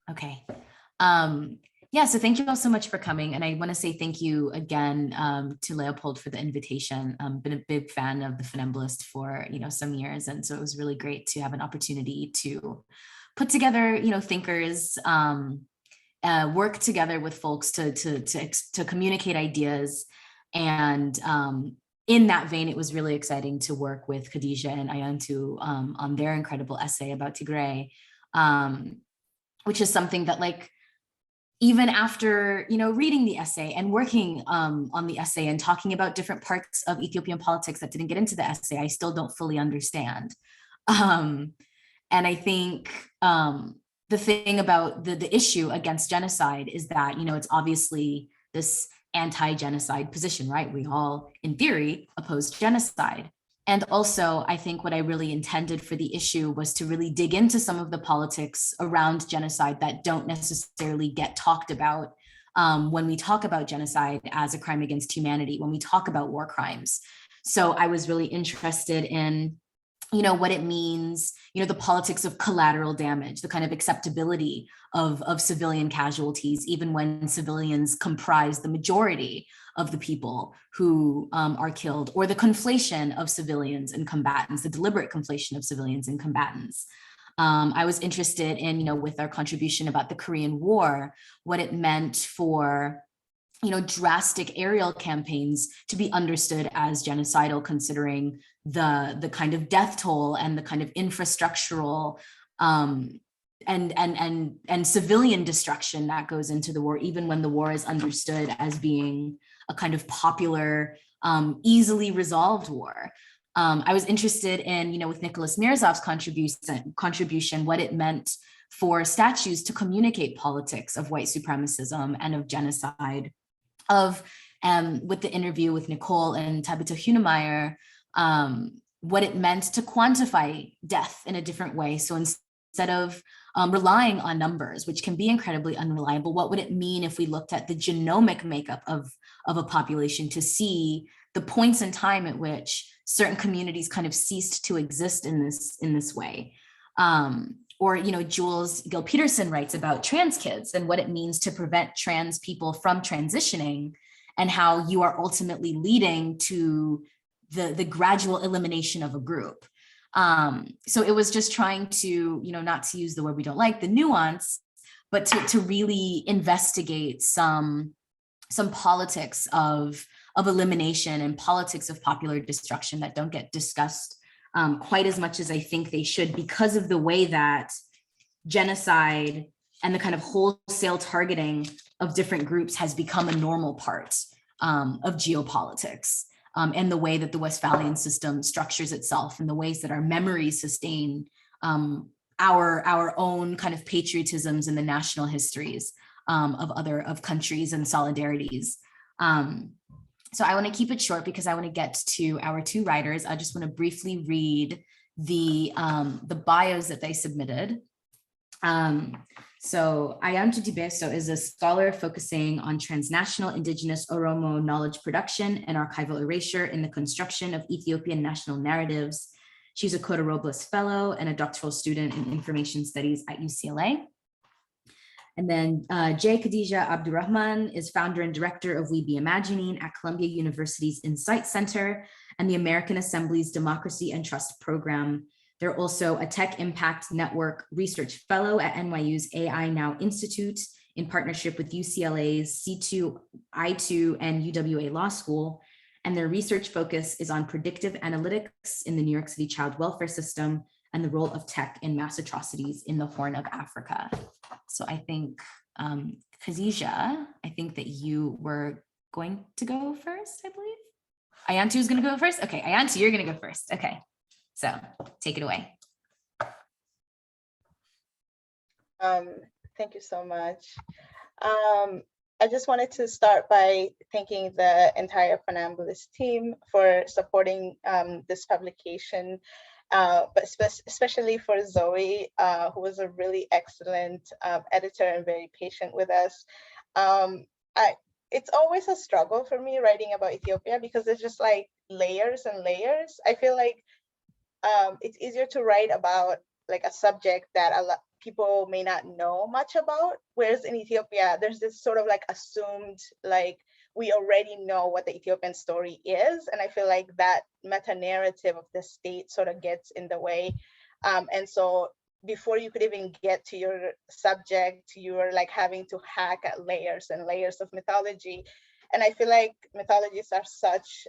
Okay. Yeah, so thank you all so much for coming. And I want to say thank you again to Léopold for the invitation. Been a big fan of the Funambulist for, some years. And so it was really great to have an opportunity to put together, thinkers, work together with folks to communicate ideas. And in that vein, it was really exciting to work with Khadijah and Ayantu on their incredible essay about Tigray, which is something that, like, even after, reading the essay and working on the essay and talking about different parts of Ethiopian politics that didn't get into the essay, I still don't fully understand. And I think the thing about the issue against genocide is that, it's obviously this anti-genocide position, right? We all, in theory, oppose genocide. And also, I think what I really intended for the issue was to really dig into some of the politics around genocide that don't necessarily get talked about when we talk about genocide as a crime against humanity, when we talk about war crimes. So I was really interested in, what it means, the politics of collateral damage, the kind of acceptability of civilian casualties, even when civilians comprise the majority of the people who are killed, or the conflation of civilians and combatants, the deliberate conflation of civilians and combatants. I was interested in, with our contribution about the Korean War, what it meant for, drastic aerial campaigns to be understood as genocidal, considering the kind of death toll and the kind of infrastructural and civilian destruction that goes into the war, even when the war is understood as being a kind of popular, easily resolved war. I was interested in, with Nicholas Mirzov's contribution, what it meant for statues to communicate politics of white supremacism and of genocide, with the interview with Nicole and Tabitha Hunemeyer, what it meant to quantify death in a different way. So instead of relying on numbers, which can be incredibly unreliable, what would it mean if we looked at the genomic makeup of a population to see the points in time at which certain communities kind of ceased to exist in this way? Or, Jules Gill-Peterson writes about trans kids and what it means to prevent trans people from transitioning, and how you are ultimately leading to the gradual elimination of a group. So it was just trying to, not to use the word we don't like, the nuance, but to really investigate some politics of elimination and politics of popular destruction that don't get discussed quite as much as I think they should, because of the way that genocide and the kind of wholesale targeting of different groups has become a normal part of geopolitics, and the way that the Westphalian system structures itself, and the ways that our memories sustain our own kind of patriotisms and the national histories of countries and solidarities. So I want to keep it short because I want to get to our two writers. I just want to briefly read the bios that they submitted. So Ayantu Tibeso is a scholar focusing on transnational Indigenous Oromo knowledge production and archival erasure in the construction of Ethiopian national narratives. She's a Cota-Robles Fellow and a doctoral student in information studies at UCLA. And then J. Khadijah Abdurahman is founder and director of We Be Imagining at Columbia University's Insight Center and the American Assembly's Democracy and Trust Program. They're also a Tech Impact Network Research Fellow at NYU's AI Now Institute in partnership with UCLA's C2, I2, and UWA Law School. And their research focus is on predictive analytics in the New York City child welfare system and the role of tech in mass atrocities in the Horn of Africa. So I think, Khadijah, I think that you were going to go first, I believe. Ayantu is going to go first? Okay, Ayantu, you're going to go first. Okay, so take it away. Thank you so much. I just wanted to start by thanking the entire Funambulist team for supporting this publication. But especially for Zoe, who was a really excellent editor and very patient with us. It's always a struggle for me writing about Ethiopia because there's just like layers and layers. I feel like it's easier to write about like a subject that a lot people may not know much about. Whereas in Ethiopia, there's this sort of like assumed, like we already know what the Ethiopian story is. And I feel like that meta narrative of the state sort of gets in the way. And so before you could even get to your subject, you were like having to hack at layers and layers of mythology. And I feel like mythologies are such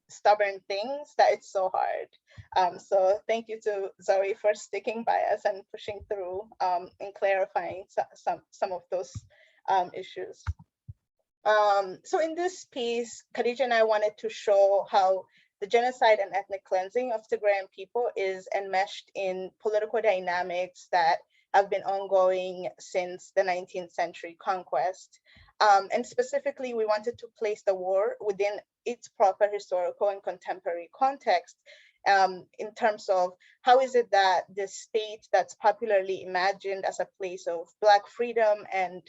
stubborn things that it's so hard. So thank you to Zoe for sticking by us and pushing through and clarifying some of those issues. So in this piece, Khadijah and I wanted to show how the genocide and ethnic cleansing of Tigrayan people is enmeshed in political dynamics that have been ongoing since the 19th century conquest. And specifically, we wanted to place the war within its proper historical and contemporary context, in terms of how is it that this state that's popularly imagined as a place of Black freedom and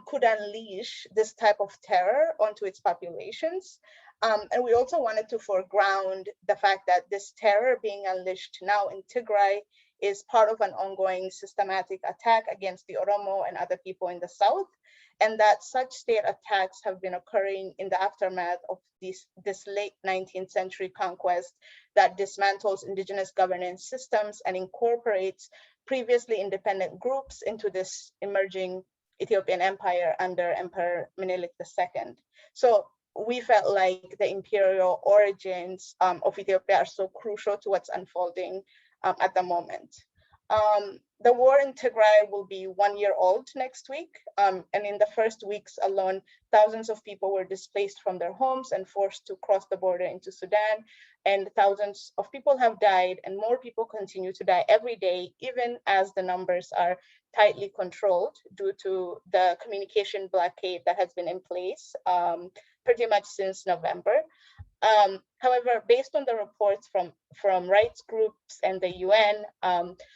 could unleash this type of terror onto its populations. And we also wanted to foreground the fact that this terror being unleashed now in Tigray is part of an ongoing systematic attack against the Oromo and other people in the South, and that such state attacks have been occurring in the aftermath of this late 19th century conquest that dismantles indigenous governance systems and incorporates previously independent groups into this emerging Ethiopian empire under Emperor Menelik II. So we felt like the imperial origins of Ethiopia are so crucial to what's unfolding at the moment. The war in Tigray will be 1 year old next week. And in the first weeks alone, thousands of people were displaced from their homes and forced to cross the border into Sudan. And thousands of people have died, and more people continue to die every day, even as the numbers are tightly controlled due to the communication blockade that has been in place pretty much since November. However, based on the reports from rights groups and the UN,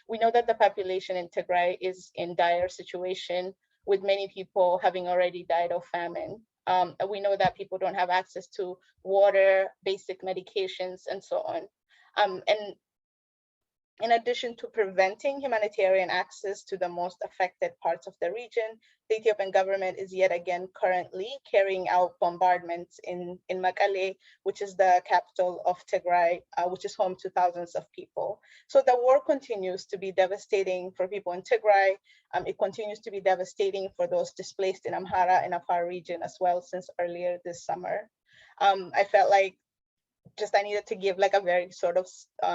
we know that the population in Tigray is in dire situation, with many people having already died of famine. We know that people don't have access to water, basic medications, and so on. And in addition to preventing humanitarian access to the most affected parts of the region, the Ethiopian government is yet again currently carrying out bombardments in Mekelle, which is the capital of Tigray, which is home to thousands of people. So the war continues to be devastating for people in Tigray. It continues to be devastating for those displaced in Amhara and Afar region as well since earlier this summer. I felt like I needed to give like a very sort of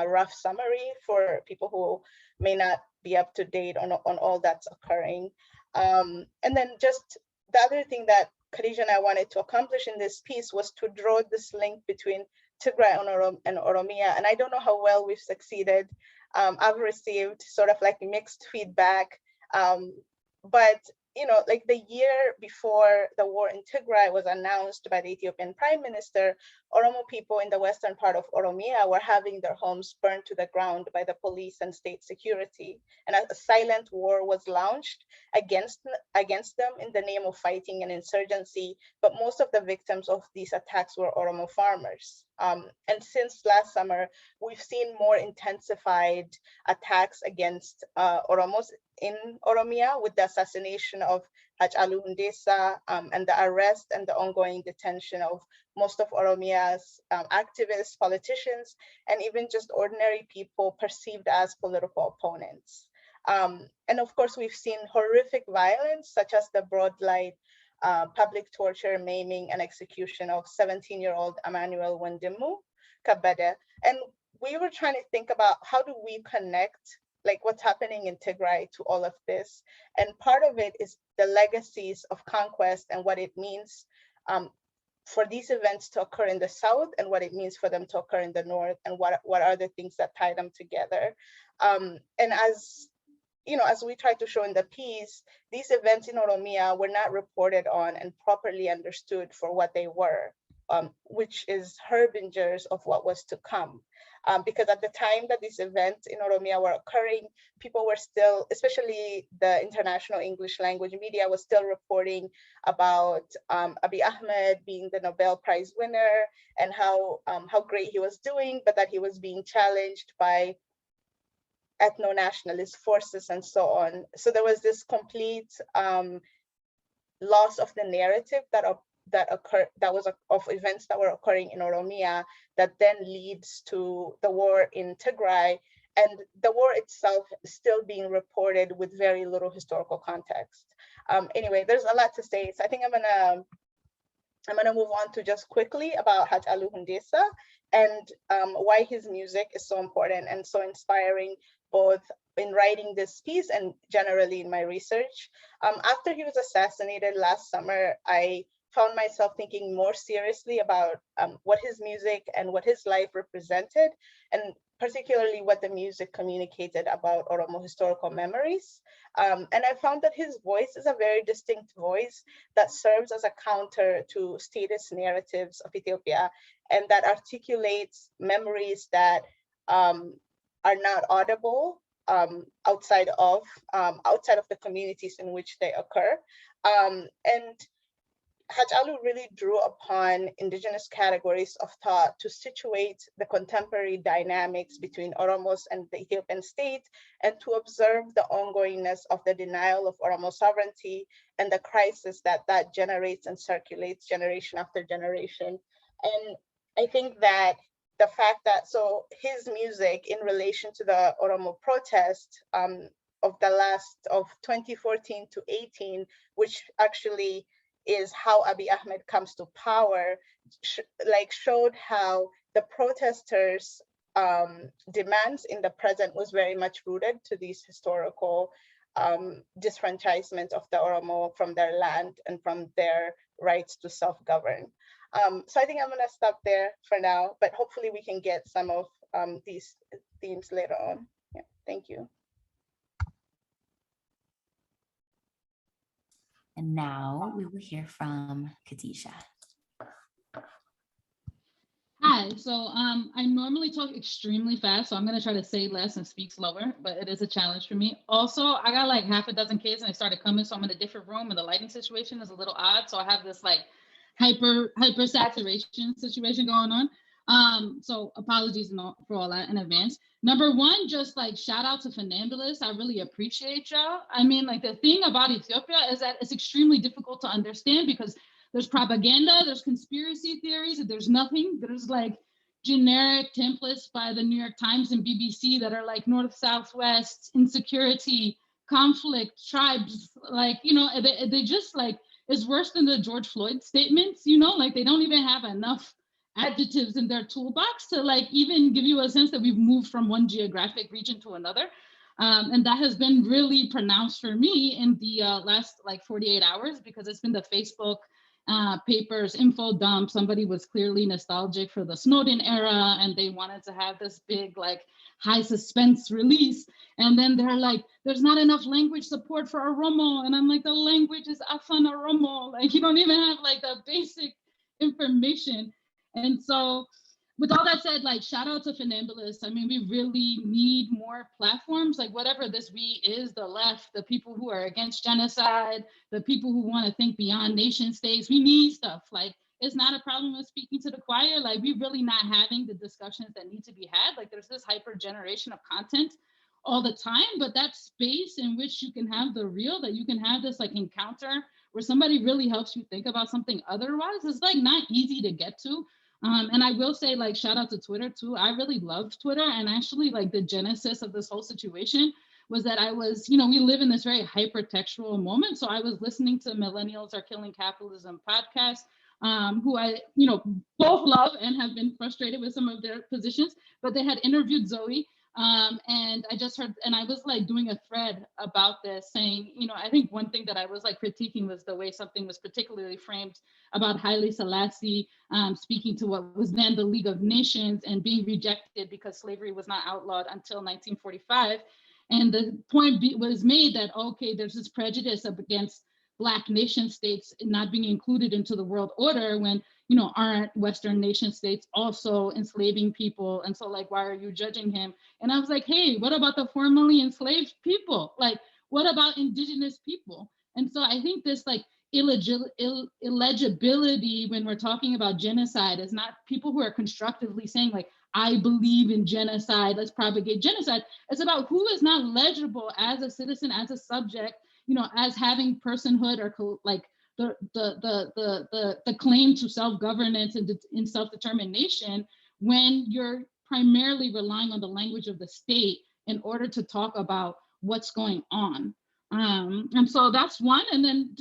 rough summary for people who may not be up to date on all that's occurring. And then just the other thing that Khadijah and I wanted to accomplish in this piece was to draw this link between Tigray and Oromia. And I don't know how well we've succeeded. I've received sort of like mixed feedback, but you know, like the year before the war in Tigray was announced by the Ethiopian Prime Minister, Oromo people in the western part of Oromia were having their homes burned to the ground by the police and state security. And a silent war was launched against them in the name of fighting an insurgency. But most of the victims of these attacks were Oromo farmers. And since last summer, we've seen more intensified attacks against Oromos in Oromia, with the assassination of Hachalu Hundessa and the arrest and the ongoing detention of most of Oromia's activists, politicians, and even just ordinary people perceived as political opponents. And of course, we've seen horrific violence, such as the broad light public torture, maiming, and execution of 17-year-old Emmanuel Wendimu Kabede. And we were trying to think about how do we connect like what's happening in Tigray to all of this. And part of it is the legacies of conquest and what it means for these events to occur in the South and what it means for them to occur in the North, and what are the things that tie them together. And as you know, as we tried to show in the piece, these events in Oromia were not reported on and properly understood for what they were, which is harbingers of what was to come. Because at the time that these events in Oromia were occurring, people were still, especially the international English language media, was still reporting about Abiy Ahmed being the Nobel Prize winner and how great he was doing, but that he was being challenged by ethno-nationalist forces and so on. So there was this complete loss of the narrative that was of events that were occurring in Oromia that then leads to the war in Tigray, and the war itself is still being reported with very little historical context. Anyway, there's a lot to say, so I think I'm gonna move on to just quickly about Hachalu Hundessa and why his music is so important and so inspiring, both in writing this piece and generally in my research. After he was assassinated last summer, I found myself thinking more seriously about what his music and what his life represented, and particularly what the music communicated about Oromo historical memories. And I found that his voice is a very distinct voice that serves as a counter to statist narratives of Ethiopia, and that articulates memories that are not audible outside of the communities in which they occur. And Hachalu really drew upon indigenous categories of thought to situate the contemporary dynamics between Oromos and the Ethiopian state, and to observe the ongoingness of the denial of Oromo sovereignty and the crisis that generates and circulates generation after generation. And I think that the fact that, so his music in relation to the Oromo protest of 2014 to 18, which actually is how Abiy Ahmed comes to power, showed how the protesters' demands in the present was very much rooted to these historical disfranchisement of the Oromo from their land and from their rights to self-govern. So I think I'm gonna stop there for now, but hopefully we can get some of these themes later on. Yeah, thank you. And now we will hear from Khadijah. Hi, so I normally talk extremely fast, so I'm gonna try to say less and speak slower, but it is a challenge for me. Also, I got like half a dozen kids and they started coming, so I'm in a different room and the lighting situation is a little odd. So I have this like hyper saturation situation going on. So apologies for all that in advance. Number one, just like shout out to Funambulists. I really appreciate y'all. I mean, like the thing about Ethiopia is that it's extremely difficult to understand because there's propaganda, there's conspiracy theories, there's nothing. There's like generic templates by the New York Times and BBC that are like North, South, West, insecurity, conflict, tribes, like, you know, they just like, it's worse than the George Floyd statements, you know, like they don't even have enough adjectives in their toolbox to like even give you a sense that we've moved from one geographic region to another. And that has been really pronounced for me in the last like 48 hours because it's been the Facebook papers, info dump. Somebody was clearly nostalgic for the Snowden era and they wanted to have this big like high suspense release. And then they're like, there's not enough language support for Oromo. And I'm like, the language is Afan Oromo. Like you don't even have like the basic information. And so with all that said, like shout out to Funambulists. I mean, we really need more platforms, like whatever this we is, the left, the people who are against genocide, the people who want to think beyond nation states. We need stuff. Like it's not a problem with speaking to the choir. Like we really not having the discussions that need to be had. Like there's this hyper generation of content all the time, but that space in which you can have the real, that you can have this like encounter where somebody really helps you think about something otherwise, is like not easy to get to. And I will say, like, shout out to Twitter too. I really loved Twitter. And actually, like, the genesis of this whole situation was that I was, you know, we live in this very hyper-textual moment. So I was listening to Millennials Are Killing Capitalism podcast, who I, you know, both love and have been frustrated with some of their positions, but they had interviewed Zoe. And I just heard, and I was like doing a thread about this saying, you know, I think one thing that I was like critiquing was the way something was particularly framed about Haile Selassie speaking to what was then the League of Nations and being rejected because slavery was not outlawed until 1945. And the point was made that, okay, there's this prejudice up against Black nation states not being included into the world order when, you know, aren't Western nation states also enslaving people? And so like, why are you judging him? And I was like, hey, what about the formerly enslaved people? Like, what about indigenous people? And so I think this like illegibility when we're talking about genocide is not people who are constructively saying like, I believe in genocide, let's propagate genocide. It's about who is not legible as a citizen, as a subject, as having personhood or like the claim to self-governance and in self-determination, when you're primarily relying on the language of the state in order to talk about what's going on. And so that's one. And then,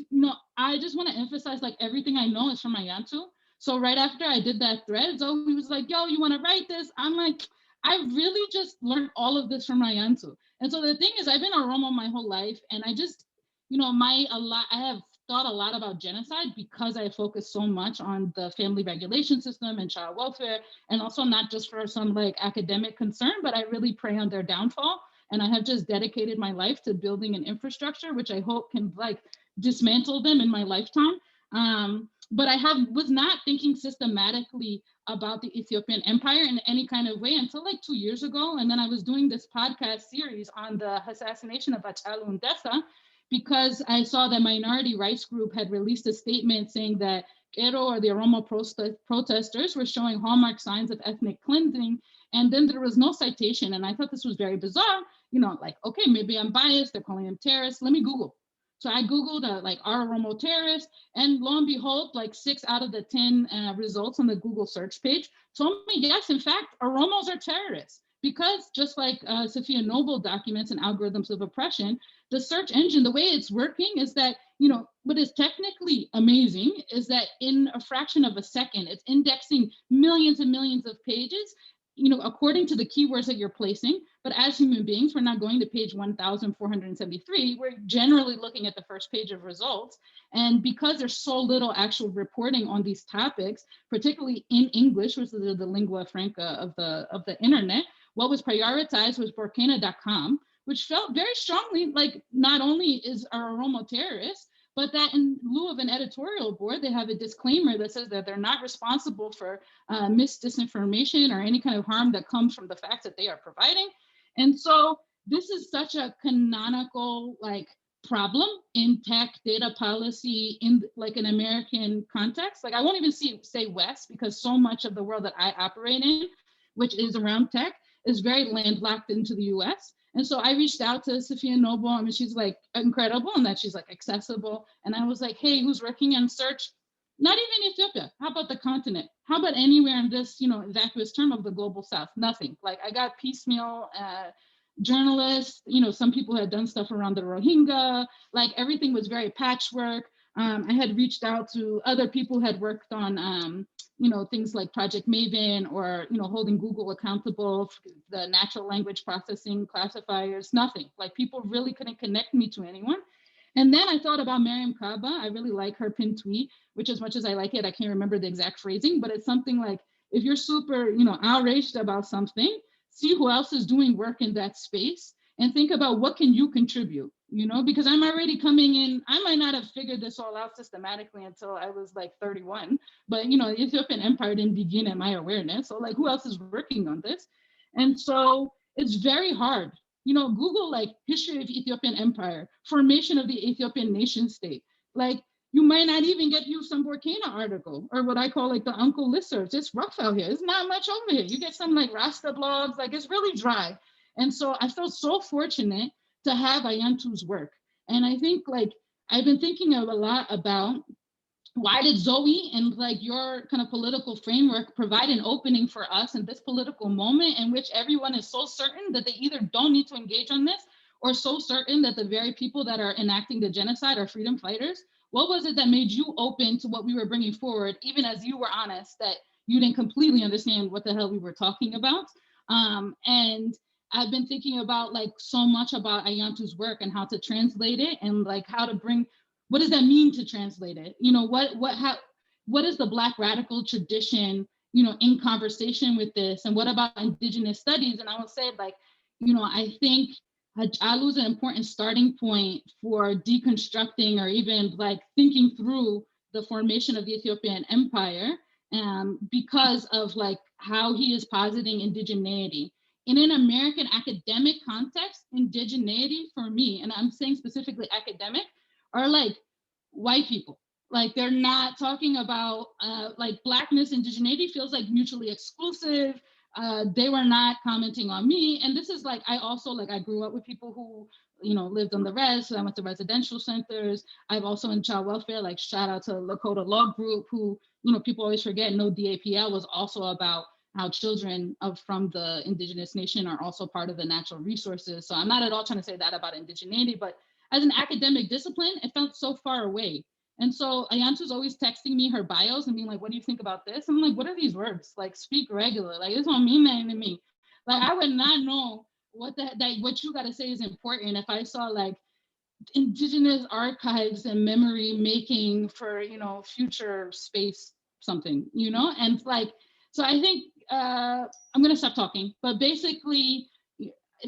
I just want to emphasize, like, everything I know is from Ayantu. So right after I did that thread, Zoe was like, yo, you want to write this? I'm like, I really just learned all of this from Ayantu. And so the thing is, I've been Oromo my whole life, and I just, I have thought a lot about genocide because I focus so much on the family regulation system and child welfare, and also not just for some like academic concern, but I really prey on their downfall. And I have just dedicated my life to building an infrastructure, which I hope can like dismantle them in my lifetime. But I was not thinking systematically about the Ethiopian empire in any kind of way until like 2 years ago. And then I was doing this podcast series on the assassination of Hachalu Hundessa, because I saw that Minority Rights Group had released a statement saying that Kero, or the Oromo protesters, were showing hallmark signs of ethnic cleansing. And then there was no citation. And I thought this was very bizarre, like, okay, maybe I'm biased, they're calling them terrorists, let me Google. So I Googled like, are Oromo terrorists? And lo and behold, like 6 out of the 10 results on the Google search page told me, yes, in fact, Oromos are terrorists. Because just like Sophia Noble documents and algorithms of oppression, the search engine, the way it's working is that, what is technically amazing is that in a fraction of a second, it's indexing millions and millions of pages, according to the keywords that you're placing. But as human beings, we're not going to page 1,473. We're generally looking at the first page of results. And because there's so little actual reporting on these topics, particularly in English, which is the lingua franca of the internet, what was prioritized was Burkina.com, which felt very strongly like not only is our Oromo terrorists, but that in lieu of an editorial board, they have a disclaimer that says that they're not responsible for disinformation or any kind of harm that comes from the facts that they are providing. And so this is such a canonical like problem in tech data policy in like an American context. Like I won't even say West, because so much of the world that I operate in, which is around tech, is very landlocked into the US. And so I reached out to Sophia Noble. I mean, she's like incredible in that she's like accessible. And I was like, hey, who's working on search? Not even Ethiopia. How about the continent? How about anywhere in this, vacuous term of the global South? Nothing. Like I got piecemeal journalists, some people had done stuff around the Rohingya, like everything was very patchwork. I had reached out to other people who had worked on, things like Project Maven or, holding Google accountable for the natural language processing classifiers, nothing. Like people really couldn't connect me to anyone. And then I thought about Mariam Kaba. I really like her pinned tweet, which as much as I like it, I can't remember the exact phrasing, but it's something like, if you're super, outraged about something, see who else is doing work in that space and think about what can you contribute, because I'm already coming in. I might not have figured this all out systematically until I was like 31, but the Ethiopian empire didn't begin at my awareness. So like, who else is working on this? And so it's very hard. Google like history of Ethiopian empire, formation of the Ethiopian nation state. Like you might not even get you some Burkina article or what I call like the uncle listservs. It's rough out here. It's not much over here. You get some like Rasta blogs, like it's really dry. And so I felt so fortunate to have Ayantu's work. And I think like, I've been thinking a lot about why did Zoe and like your kind of political framework provide an opening for us in this political moment in which everyone is so certain that they either don't need to engage on this or so certain that the very people that are enacting the genocide are freedom fighters? What was it that made you open to what we were bringing forward, even as you were honest that you didn't completely understand what the hell we were talking about? And I've been thinking about like so much about Ayantu's work and how to translate it and like how to bring, what does that mean to translate it? What is the Black radical tradition, in conversation with this? And what about Indigenous studies? And I will say like, I think Hachalu is an important starting point for deconstructing or even like thinking through the formation of the Ethiopian empire, because of like how he is positing indigeneity. In an American academic context, indigeneity for me, and I'm saying specifically academic, are like white people. Like they're not talking about like Blackness, indigeneity feels like mutually exclusive. they were not commenting on me. And this is like, I also like, I grew up with people who, you know, lived on the res, so I went to residential centers. I've also in child welfare, like shout out to Lakota Law Group, who, you know, people always forget, no DAPL was also about how children from the indigenous nation are also part of the natural resources. So I'm not at all trying to say that about indigeneity, but as an academic discipline, it felt so far away. And so Ayantu's always texting me her bios and being like, what do you think about this? I'm like, what are these words? Like, speak regular. Like, this don't mean anything to me. Like, I would not know what you got to say is important if I saw like indigenous archives and memory making for, you know, future space something, you know? And like, so I think I'm going to stop talking, but basically,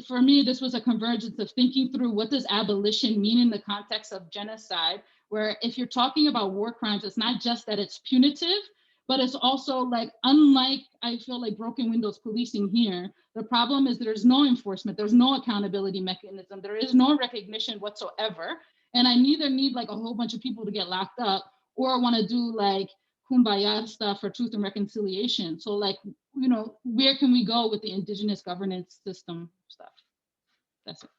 for me, this was a convergence of thinking through what does abolition mean in the context of genocide, where if you're talking about war crimes, it's not just that it's punitive, but it's also like, unlike, I feel like broken windows policing here, the problem is there's no enforcement, there's no accountability mechanism, there is no recognition whatsoever. And I neither need like a whole bunch of people to get locked up or want to do like kumbaya stuff for truth and reconciliation. So like, you know, where can we go with the indigenous governance system stuff? That's it.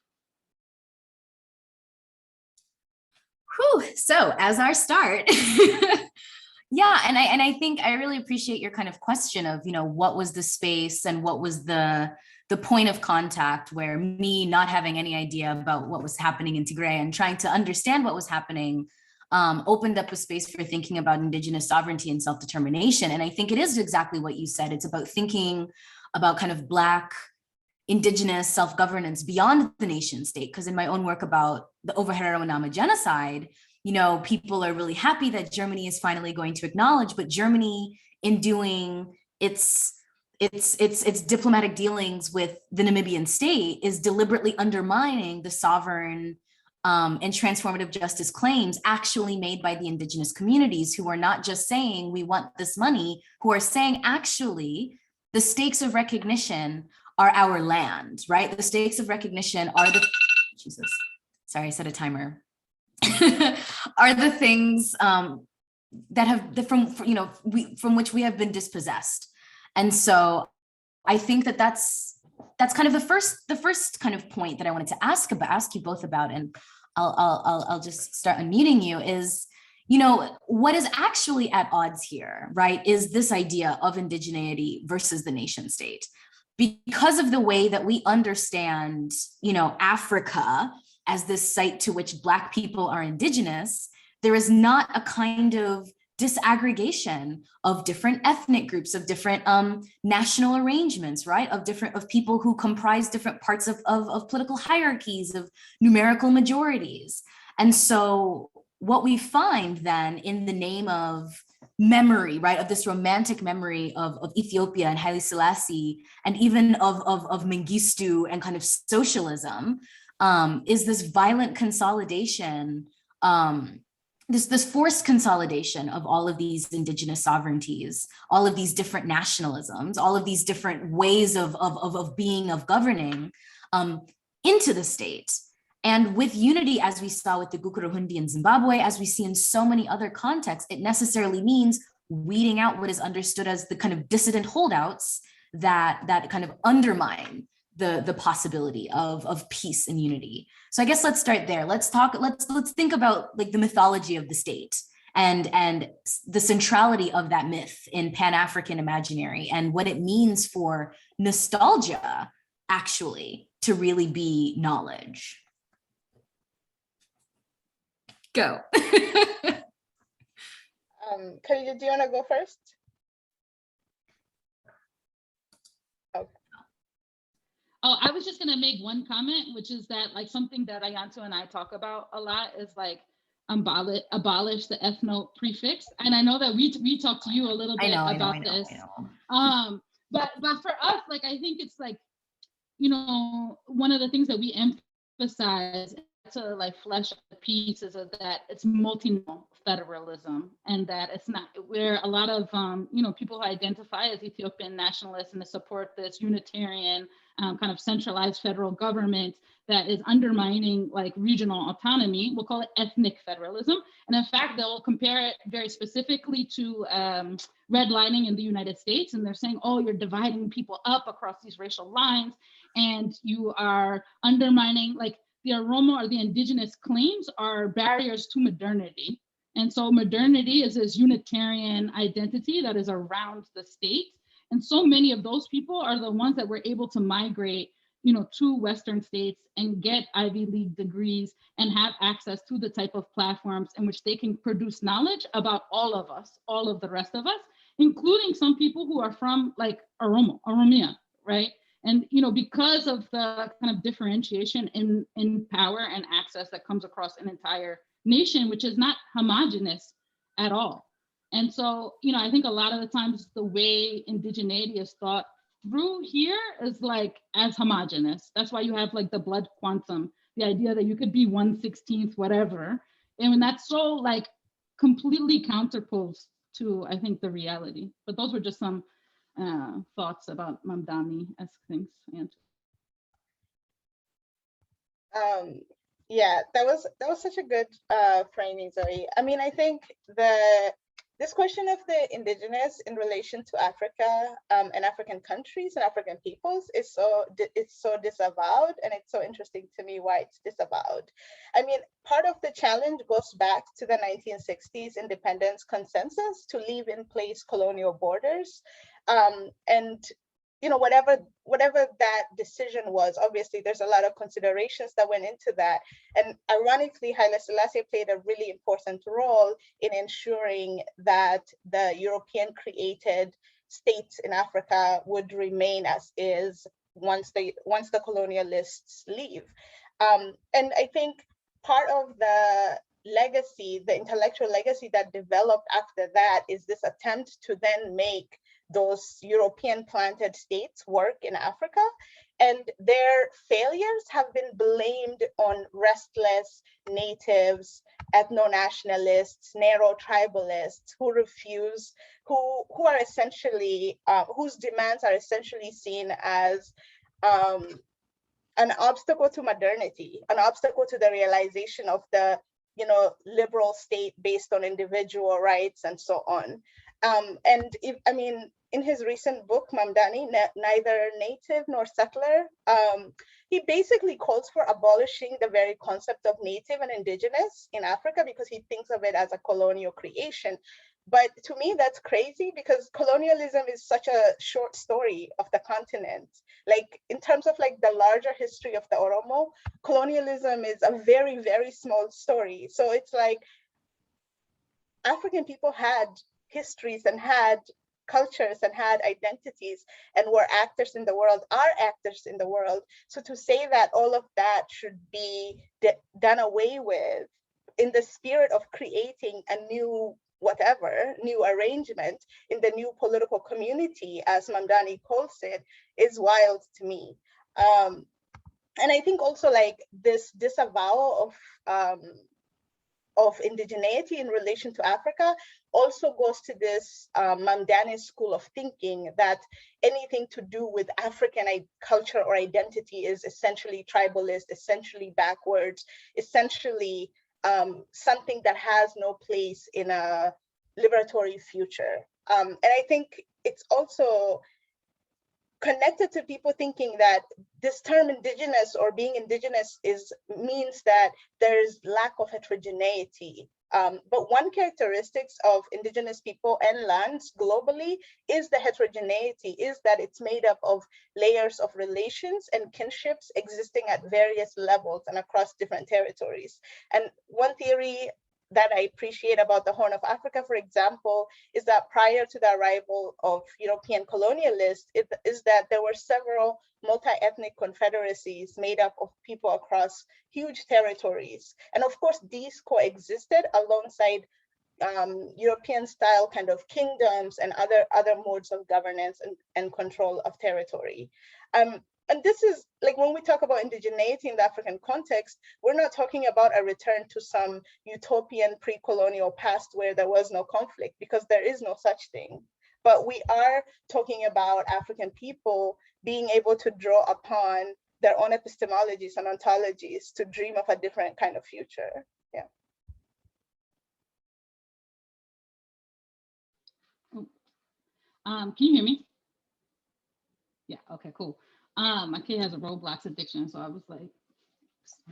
Whew. So as our start, yeah, and I think I really appreciate your kind of question of, you know, what was the space and what was the point of contact where me not having any idea about what was happening in Tigray and trying to understand what was happening opened up a space for thinking about indigenous sovereignty and self-determination. And I think it is exactly what you said. It's about thinking about kind of Black indigenous self-governance beyond the nation state. Because in my own work about the Overheteronama genocide, you know, people are really happy that Germany is finally going to acknowledge, but Germany, in doing its diplomatic dealings with the Namibian state, is deliberately undermining the sovereign and transformative justice claims actually made by the indigenous communities, who are not just saying we want this money, who are saying actually the stakes of recognition are our land, right? The stakes of recognition are the, Jesus, sorry, I set a timer, are the things that have, from which we have been dispossessed. And so I think that that's kind of the first kind of point that I wanted to ask you both about, and I'll just start unmuting you, is, you know, what is actually at odds here, right, is this idea of indigeneity versus the nation state. Because of the way that we understand, you know, Africa as this site to which Black people are indigenous, there is not a kind of disaggregation of different ethnic groups, of different national arrangements, right? Of people who comprise different parts of political hierarchies, of numerical majorities. And so what we find then in the name of memory, right, of this romantic memory of Ethiopia and Haile Selassie, and even of Mengistu and kind of socialism, is this violent consolidation, this forced consolidation of all of these indigenous sovereignties, all of these different nationalisms, all of these different ways of being, of governing, into the state. And with unity, as we saw with the Gukurahundi in Zimbabwe, as we see in so many other contexts, it necessarily means weeding out what is understood as the kind of dissident holdouts that kind of undermine the possibility of peace and unity. So I guess let's start there. Let's think about like the mythology of the state and the centrality of that myth in Pan-African imaginary, and what it means for nostalgia actually to really be knowledge. Go. Khadijah, do you want to go first? Okay. Oh, I was just going to make one comment, which is that like something that Ayantu and I talk about a lot is like abolish the ethno prefix. And I know that we talked to you a little bit about this. But for us, like, I think it's like, you know, one of the things that we emphasize to like flesh the pieces of that it's multinational federalism, and that it's not where a lot of people who identify as Ethiopian nationalists and to support this unitarian kind of centralized federal government that is undermining like regional autonomy. We'll call it ethnic federalism. And in fact, they'll compare it very specifically to redlining in the United States. And they're saying, oh, you're dividing people up across these racial lines, and you are undermining, like, the Oromo or the indigenous claims are barriers to modernity. And so modernity is this unitarian identity that is around the state. And so many of those people are the ones that were able to migrate, to Western states and get Ivy League degrees and have access to the type of platforms in which they can produce knowledge about all of us, all of the rest of us, including some people who are from like Oromia, right? And because of the kind of differentiation in power and access that comes across an entire nation, which is not homogenous at all. And so, I think a lot of the times the way indigeneity is thought through here is like as homogenous. That's why you have like the blood quantum, the idea that you could be 1/16th whatever. And when that's so like completely counterposed to, I think, the reality. But those were just some thoughts about Mamdani-esque things. Yeah, that was such a good framing, Zoe. I mean, I think this question of the indigenous in relation to Africa and African countries and African peoples is so disavowed, and it's so interesting to me why it's disavowed. I mean, part of the challenge goes back to the 1960s independence consensus to leave in place colonial borders, and whatever that decision was, obviously there's a lot of considerations that went into that. And ironically, Haile Selassie played a really important role in ensuring that the European created states in Africa would remain as is once the colonialists leave. And I think part of the legacy, the intellectual legacy that developed after that is this attempt to then make those European planted states work in Africa, and their failures have been blamed on restless natives, ethno-nationalists, narrow tribalists who refuse, who are essentially, whose demands are essentially seen as an obstacle to modernity, an obstacle to the realization of the liberal state based on individual rights and so on. And in his recent book, Mamdani, Neither Native Nor Settler, he basically calls for abolishing the very concept of native and indigenous in Africa because he thinks of it as a colonial creation. But to me, that's crazy because colonialism is such a short story of the continent. Like in terms of like the larger history of the Oromo, colonialism is a very, very small story. So it's like African people had histories and had cultures and had identities and were actors in the world, are actors in the world. So to say that all of that should be done away with in the spirit of creating a new new arrangement in the new political community, as Mamdani calls it, is wild to me. And I think also like this disavowal of indigeneity in relation to Africa also goes to this Mamdani school of thinking that anything to do with African culture or identity is essentially tribalist, essentially backwards, essentially something that has no place in a liberatory future. And I think it's also connected to people thinking that this term indigenous or being indigenous means that there's lack of heterogeneity. But one characteristics of indigenous people and lands globally is the heterogeneity, is that it's made up of layers of relations and kinships existing at various levels and across different territories. And one theory that I appreciate about the Horn of Africa, for example, is that prior to the arrival of European colonialists, is that there were several multi-ethnic confederacies made up of people across huge territories. And of course, these coexisted alongside European style kind of kingdoms and other modes of governance and control of territory. and this is like when we talk about indigeneity in the African context, we're not talking about a return to some utopian pre-colonial past where there was no conflict, because there is no such thing. But we are talking about African people being able to draw upon their own epistemologies and ontologies to dream of a different kind of future. Yeah. Can you hear me? Yeah, okay, cool. My kid has a Roblox addiction, so I was like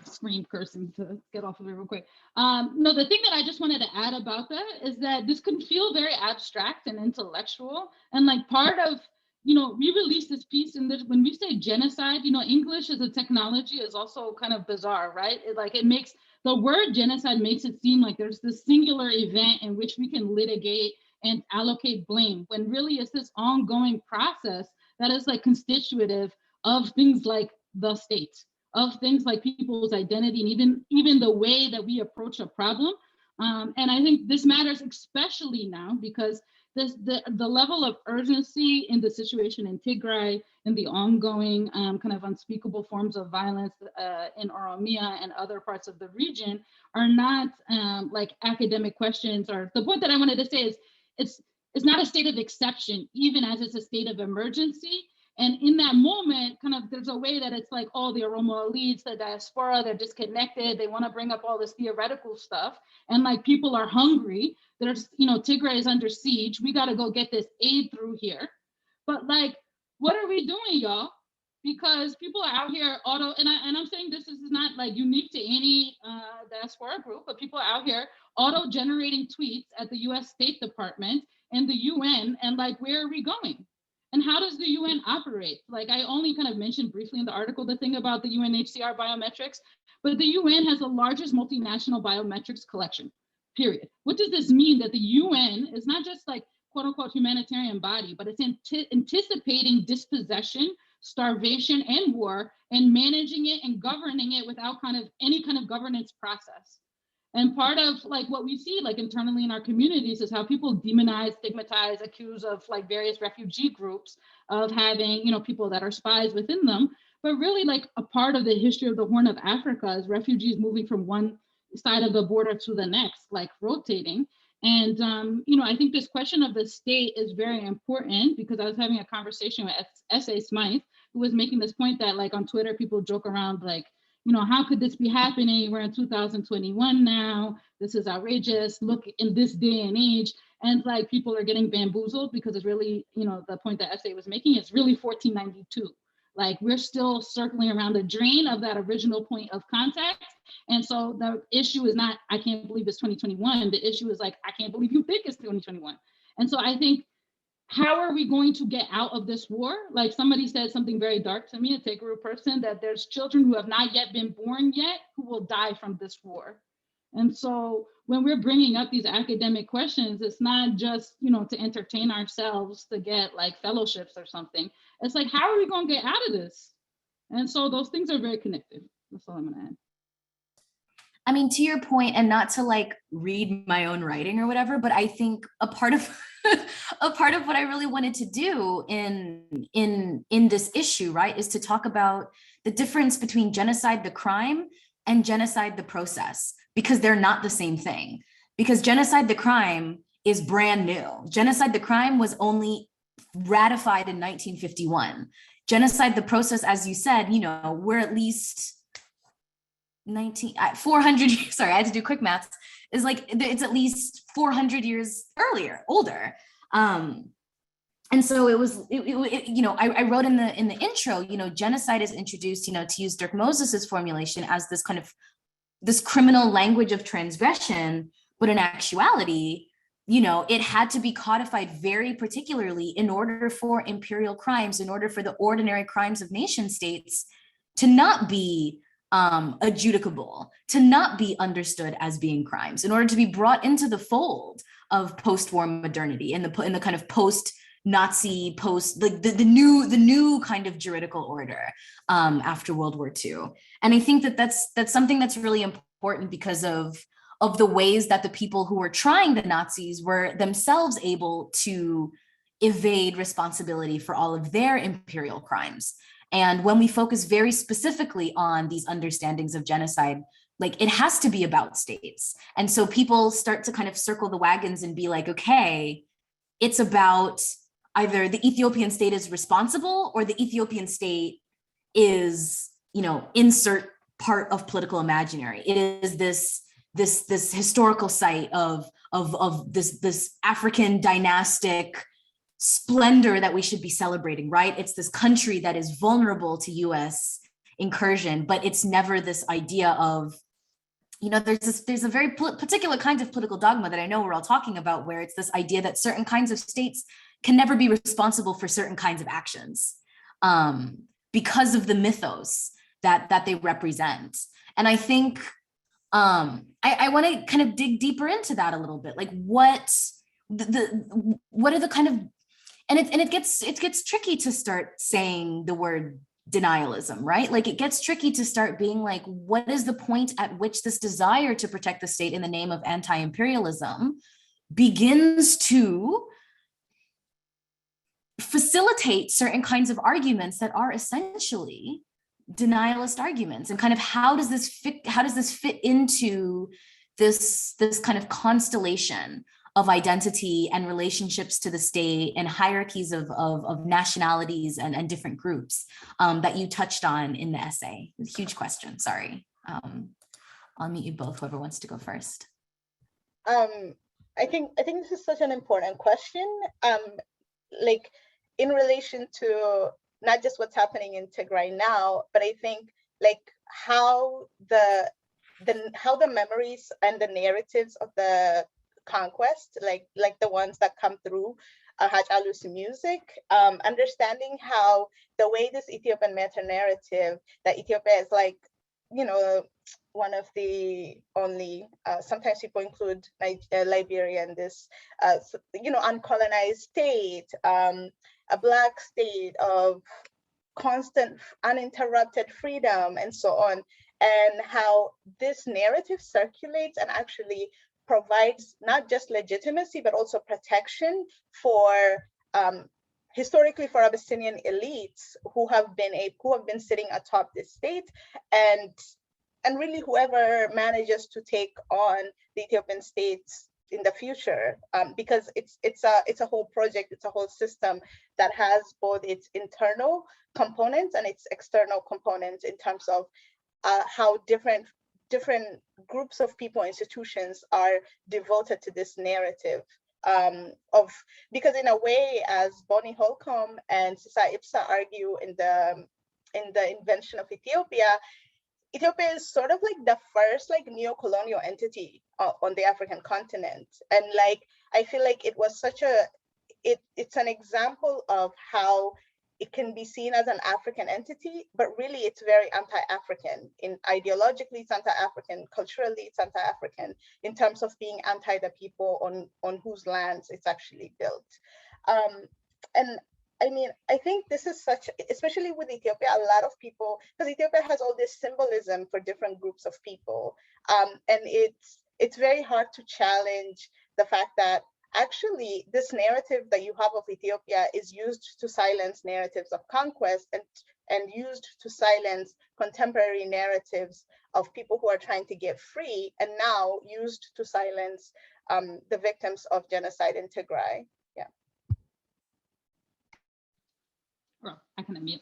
scream cursing to get off of it real quick. No, the thing that I just wanted to add about that is that this can feel very abstract and intellectual. And like part of, we released this piece, and when we say genocide, English as a technology is also kind of bizarre, right? It makes, the word genocide makes it seem like there's this singular event in which we can litigate and allocate blame, when really it's this ongoing process that is like constitutive of things like the state, of things like people's identity, and even the way that we approach a problem. And I think this matters especially now because the level of urgency in the situation in Tigray and the ongoing kind of unspeakable forms of violence in Oromia and other parts of the region are not like academic questions. Or the point that I wanted to say is it's not a state of exception, even as it's a state of emergency. And in that moment, kind of there's a way that it's like, oh, the Oromo elites, the diaspora, they're disconnected. They want to bring up all this theoretical stuff. And like people are hungry. There's, Tigray is under siege. We got to go get this aid through here. But like, what are we doing, y'all? Because people are out here and I'm saying this is not like unique to any diaspora group, but people are out here auto-generating tweets at the US State Department and the UN, and like, where are we going? And how does the UN operate? Like I only kind of mentioned briefly in the article, the thing about the UNHCR biometrics, but the UN has the largest multinational biometrics collection, period. What does this mean? That the UN is not just like quote unquote humanitarian body, but it's anticipating dispossession, starvation, and war, and managing it and governing it without any kind of governance process. And part of like what we see like internally in our communities is how people demonize, stigmatize, accuse of like various refugee groups of having, people that are spies within them. But really like a part of the history of the Horn of Africa is refugees moving from one side of the border to the next, like rotating. And, I think this question of the state is very important because I was having a conversation with S.A. Smythe, who was making this point that like on Twitter, people joke around like, how could this be happening? We're in 2021 now. This is outrageous. Look, in this day and age, and like people are getting bamboozled because it's really, the point that SA was making is really 1492. Like we're still circling around the drain of that original point of contact. And so the issue is not, I can't believe it's 2021. The issue is like, I can't believe you think it's 2021. And so I think, how are we going to get out of this war? Like somebody said something very dark to me, a Tigray person, that there's children who have not yet been born yet who will die from this war. And so when we're bringing up these academic questions, it's not just, to entertain ourselves to get like fellowships or something. It's like, how are we going to get out of this? And so those things are very connected. That's all I'm going to add. I mean, to your point, and not to like read my own writing or whatever, but I think a part of what I really wanted to do in this issue, right, is to talk about the difference between genocide, the crime, and genocide, the process, because they're not the same thing. Because genocide, the crime is brand new. Genocide, the crime was only ratified in 1951. Genocide, the process, as you said, we're at least 400 years, sorry, I had to do quick maths, is like, it's at least 400 years older. And so it was, I wrote in the intro, genocide is introduced, to use Dirk Moses's formulation as this kind of, this criminal language of transgression, but in actuality, it had to be codified very particularly in order for imperial crimes, in order for the ordinary crimes of nation states to not be adjudicable, to not be understood as being crimes, in order to be brought into the fold of post-war modernity, in the kind of post-Nazi, like the new kind of juridical order after World War II. And I think that's something that's really important because of the ways that the people who were trying the Nazis were themselves able to evade responsibility for all of their imperial crimes. And when we focus very specifically on these understandings of genocide, like it has to be about states. And so people start to kind of circle the wagons and be like, okay, it's about either the Ethiopian state is responsible or the Ethiopian state is, insert part of political imaginary. It is this historical site of this African dynastic splendor that we should be celebrating, right? It's this country that is vulnerable to US incursion, but it's never this idea of, there's a very particular kind of political dogma that I know we're all talking about, where it's this idea that certain kinds of states can never be responsible for certain kinds of actions because of the mythos that they represent. And I think I want to kind of dig deeper into that a little bit. Like what are the kind of, and it gets tricky to start saying the word denialism, right? Like it gets tricky to start being like, what is the point at which this desire to protect the state in the name of anti-imperialism begins to facilitate certain kinds of arguments that are essentially denialist arguments, and kind of how does this fit into this kind of constellation of identity and relationships to the state and hierarchies of nationalities and different groups that you touched on in the essay? Huge question, sorry. I'll meet you both, whoever wants to go first. I think this is such an important question, like in relation to not just what's happening in Tigray now, but I think like how the memories and the narratives of the conquest, like the ones that come through Hachalu's music, understanding how the way this Ethiopian meta-narrative, that Ethiopia is like, one of the only, sometimes people include Liberia in this, uncolonized state, a Black state of constant uninterrupted freedom and so on, and how this narrative circulates and actually provides not just legitimacy, but also protection for historically for Abyssinian elites who have been sitting atop this state, and really whoever manages to take on the Ethiopian states in the future, because it's a whole project, it's a whole system that has both its internal components and its external components in terms of how different groups of people, institutions are devoted to this narrative because in a way, as Bonnie Holcomb and Sisa Ipsa argue in the invention of Ethiopia is sort of like the first like neo-colonial entity on the African continent. And like, I feel like it was it's an example of how it can be seen as an African entity, but really it's very anti-African. Ideologically, it's anti-African. Culturally, it's anti-African in terms of being anti the people on whose lands it's actually built. And I mean, I think this is especially with Ethiopia, a lot of people, because Ethiopia has all this symbolism for different groups of people. And it's very hard to challenge the fact that actually this narrative that you have of Ethiopia is used to silence narratives of conquest and used to silence contemporary narratives of people who are trying to get free, and now used to silence the victims of genocide in Tigray. Yeah. Oh, I can unmute.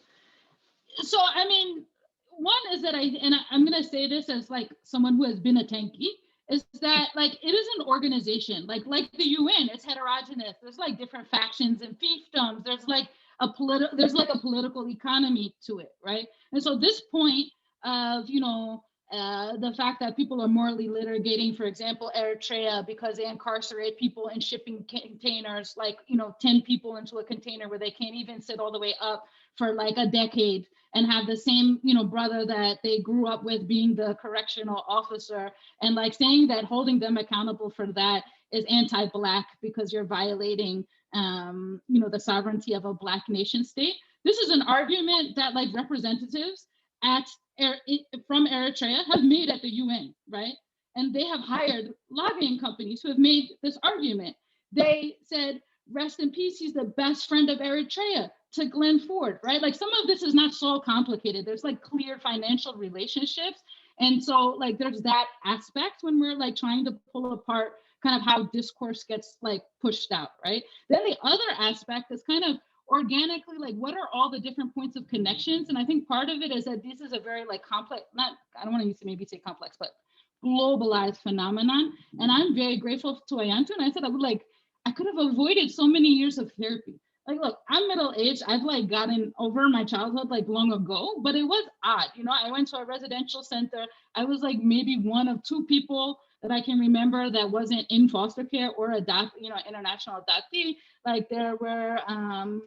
So, I mean, one is that I'm going to say this as like someone who has been a Tenki, is that like it is an organization like the UN. It's heterogeneous. There's like different factions and fiefdoms. There's like a political economy to it, right? And so this point of the fact that people are morally litigating, for example, Eritrea, because they incarcerate people in shipping containers, like 10 people into a container where they can't even sit all the way up for like a decade, and have the same, brother that they grew up with being the correctional officer, and like saying that holding them accountable for that is anti-Black because you're violating, the sovereignty of a Black nation state. This is an argument that like representatives from Eritrea have made at the UN, right? And they have hired lobbying companies who have made this argument. They said, rest in peace, he's the best friend of Eritrea. to Glen Ford, right? Like some of this is not so complicated. There's like clear financial relationships. And so like there's that aspect when we're like trying to pull apart kind of how discourse gets like pushed out, right? Then the other aspect is kind of organically, like what are all the different points of connections? And I think part of it is that this is a very like complex, not, I don't want to use maybe say complex, but globalized phenomenon. And I'm very grateful to Ayantu. And I said I could have avoided so many years of therapy. Like, look, I'm middle-aged. I've like gotten over my childhood like long ago, but it was odd. You know, I went to a residential center. I was like maybe one of two people that I can remember that wasn't in foster care or international adoptee. Like there were, what am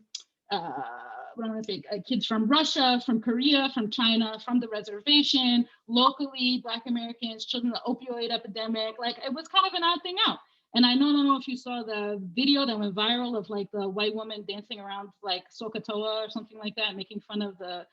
I gonna say, kids from Russia, from Korea, from China, from the reservation, locally, Black Americans, children of the opioid epidemic. Like it was kind of an odd thing out. And I don't know if you saw the video that went viral of like the white woman dancing around like Sokotoa or something like that, making fun of the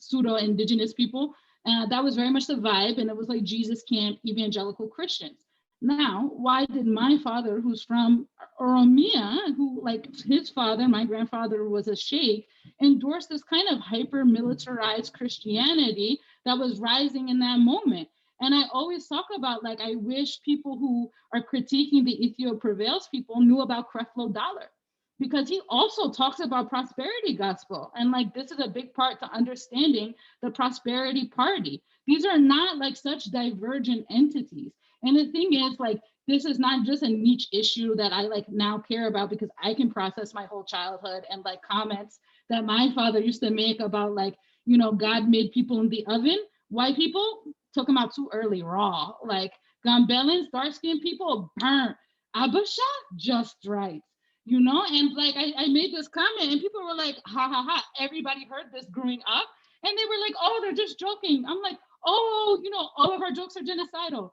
pseudo indigenous people. That was very much the vibe. And it was like Jesus camp evangelical Christians. Now, why did my father, who's from Oromia, who like his father, my grandfather was a sheikh, endorse this kind of hyper militarized Christianity that was rising in that moment? And I always talk about, like, I wish people who are critiquing the Ethiopia Prevails people knew about Creflo Dollar, because he also talks about prosperity gospel. And like, this is a big part to understanding the prosperity party. These are not like such divergent entities. And the thing is, like, this is not just a niche issue that I like now care about because I can process my whole childhood and like comments that my father used to make about like, you know, God made people in the oven. White people took them out too early, raw. Like Gambelans, dark-skinned people, burnt. Abasha, just right. You know, and like I made this comment and people were like, ha ha ha. Everybody heard this growing up. And they were like, oh, they're just joking. I'm like, oh, you know, all of our jokes are genocidal.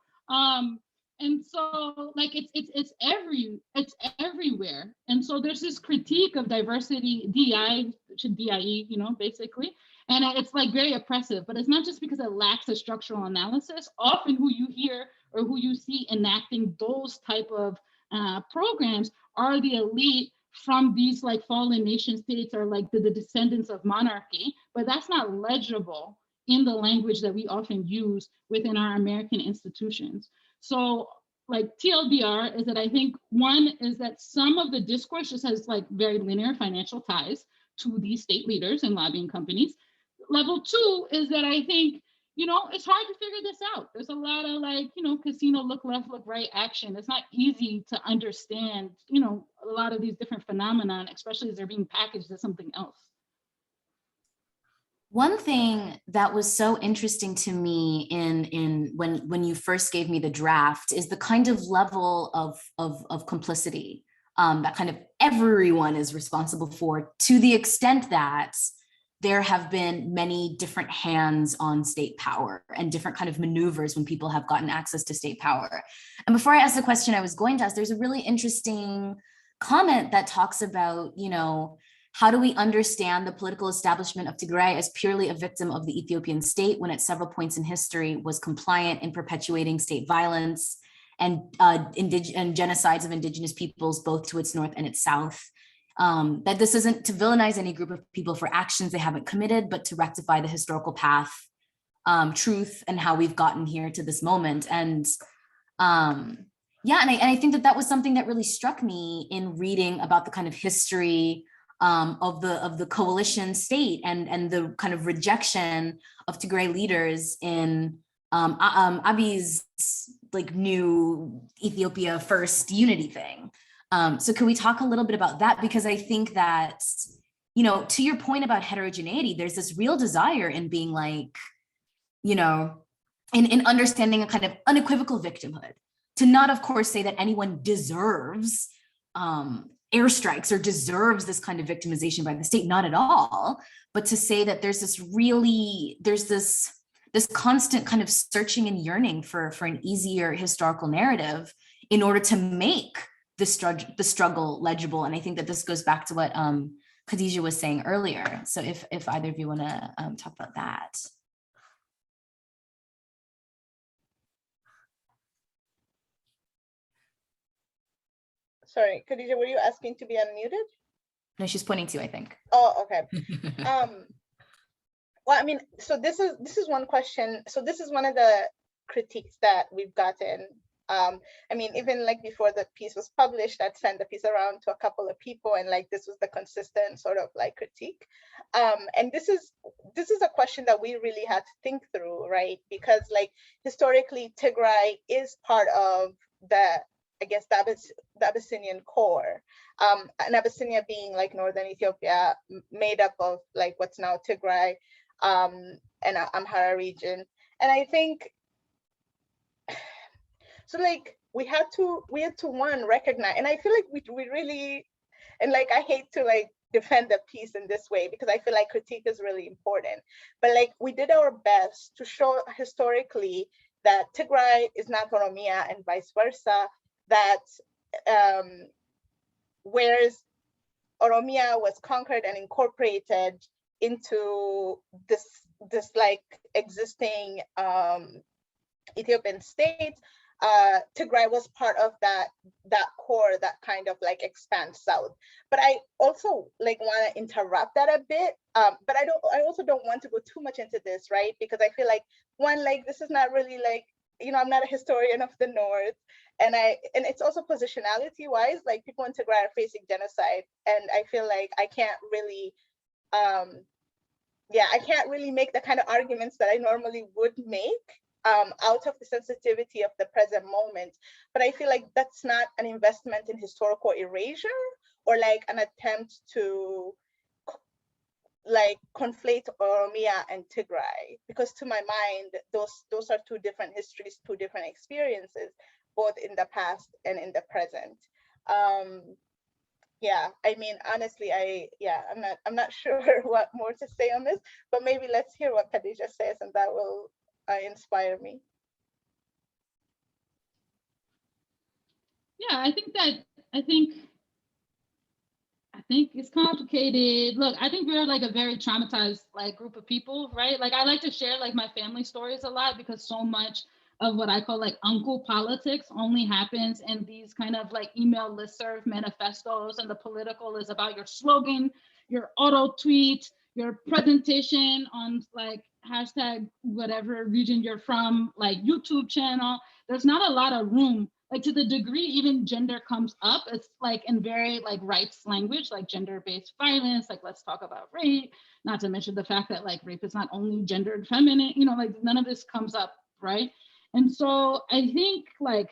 And so like it's everywhere. And so there's this critique of diversity, DI, DIE, you know, basically. And it's like very oppressive, but it's not just because it lacks a structural analysis. Often who you hear or who you see enacting those type of programs are the elite from these like fallen nation states or like the descendants of monarchy, but that's not legible in the language that we often use within our American institutions. So like TLDR is that I think one is that some of the discourse just has like very linear financial ties to these state leaders and lobbying companies. Level two is that I think, you know, it's hard to figure this out. There's a lot of like, you know, casino look left, look right action. It's not easy to understand, you know, a lot of these different phenomenon, especially as they're being packaged as something else. One thing that was so interesting to me in when you first gave me the draft is the kind of level of complicity that kind of everyone is responsible for, to the extent that there have been many different hands on state power and different kind of maneuvers when people have gotten access to state power. And before I ask the question I was going to ask, there's a really interesting comment that talks about, you know, how do we understand the political establishment of Tigray as purely a victim of the Ethiopian state when at several points in history was compliant in perpetuating state violence and genocides of indigenous peoples, both to its north and its south? That this isn't to villainize any group of people for actions they haven't committed, but to rectify the historical path, truth, and how we've gotten here to this moment. And yeah, and I think that was something that really struck me in reading about the kind of history of the coalition state and the kind of rejection of Tigray leaders in Abiy's like new Ethiopia first unity thing. So can we talk a little bit about that? Because I think that, you know, to your point about heterogeneity, there's this real desire in being like, you know, in understanding a kind of unequivocal victimhood, to not, of course, say that anyone deserves airstrikes or deserves this kind of victimization by the state, not at all, but to say that there's this constant kind of searching and yearning for an easier historical narrative in order to make the struggle legible. And I think that this goes back to what Khadijah was saying earlier. So if either of you want to talk about that. Sorry, Khadijah, were you asking to be unmuted? No, she's pointing to you, I think. Oh, okay. Well, I mean, so this is one question. So this is one of the critiques that we've gotten. I mean, even like before the piece was published, I'd sent the piece around to a couple of people, and like this was the consistent sort of like critique. And this is a question that we really had to think through, right? Because like historically, Tigray is part of the, I guess, the Abyssinian core, and Abyssinia being like northern Ethiopia, made up of like what's now Tigray, and Amhara region. And I think, so like we had to one, recognize, and I feel like we really, and like I hate to like defend the piece in this way because I feel like critique is really important, but like we did our best to show historically that Tigray is not Oromia and vice versa, that whereas Oromia was conquered and incorporated into this like existing Ethiopian state, Tigray was part of that core that kind of like expands south. But I also like want to interrupt that a bit, but I also don't want to go too much into this, right? Because I feel like one, like this is not really like, you know, I'm not a historian of the North, and it's also positionality wise, like people in Tigray are facing genocide, and I feel like I can't really I can't really make the kind of arguments that I normally would make out of the sensitivity of the present moment. But I feel like that's not an investment in historical erasure or like an attempt to like conflate Oromia and Tigray, because to my mind, those are two different histories, two different experiences, both in the past and in the present. Yeah, I mean, honestly, I'm not sure what more to say on this, but maybe let's hear what Khadijah says, and that will inspire me. Yeah, I think it's complicated. Look, I think we're like a very traumatized like group of people, right? Like I like to share like my family stories a lot because so much of what I call like uncle politics only happens in these kind of like email listserv manifestos, and the political is about your slogan, your auto tweet, your presentation on like hashtag whatever region you're from, like YouTube channel. There's not a lot of room, like to the degree even gender comes up, it's like in very like rights language, like gender-based violence, like let's talk about rape, not to mention the fact that like rape is not only gendered feminine, you know, like none of this comes up, right? And so I think like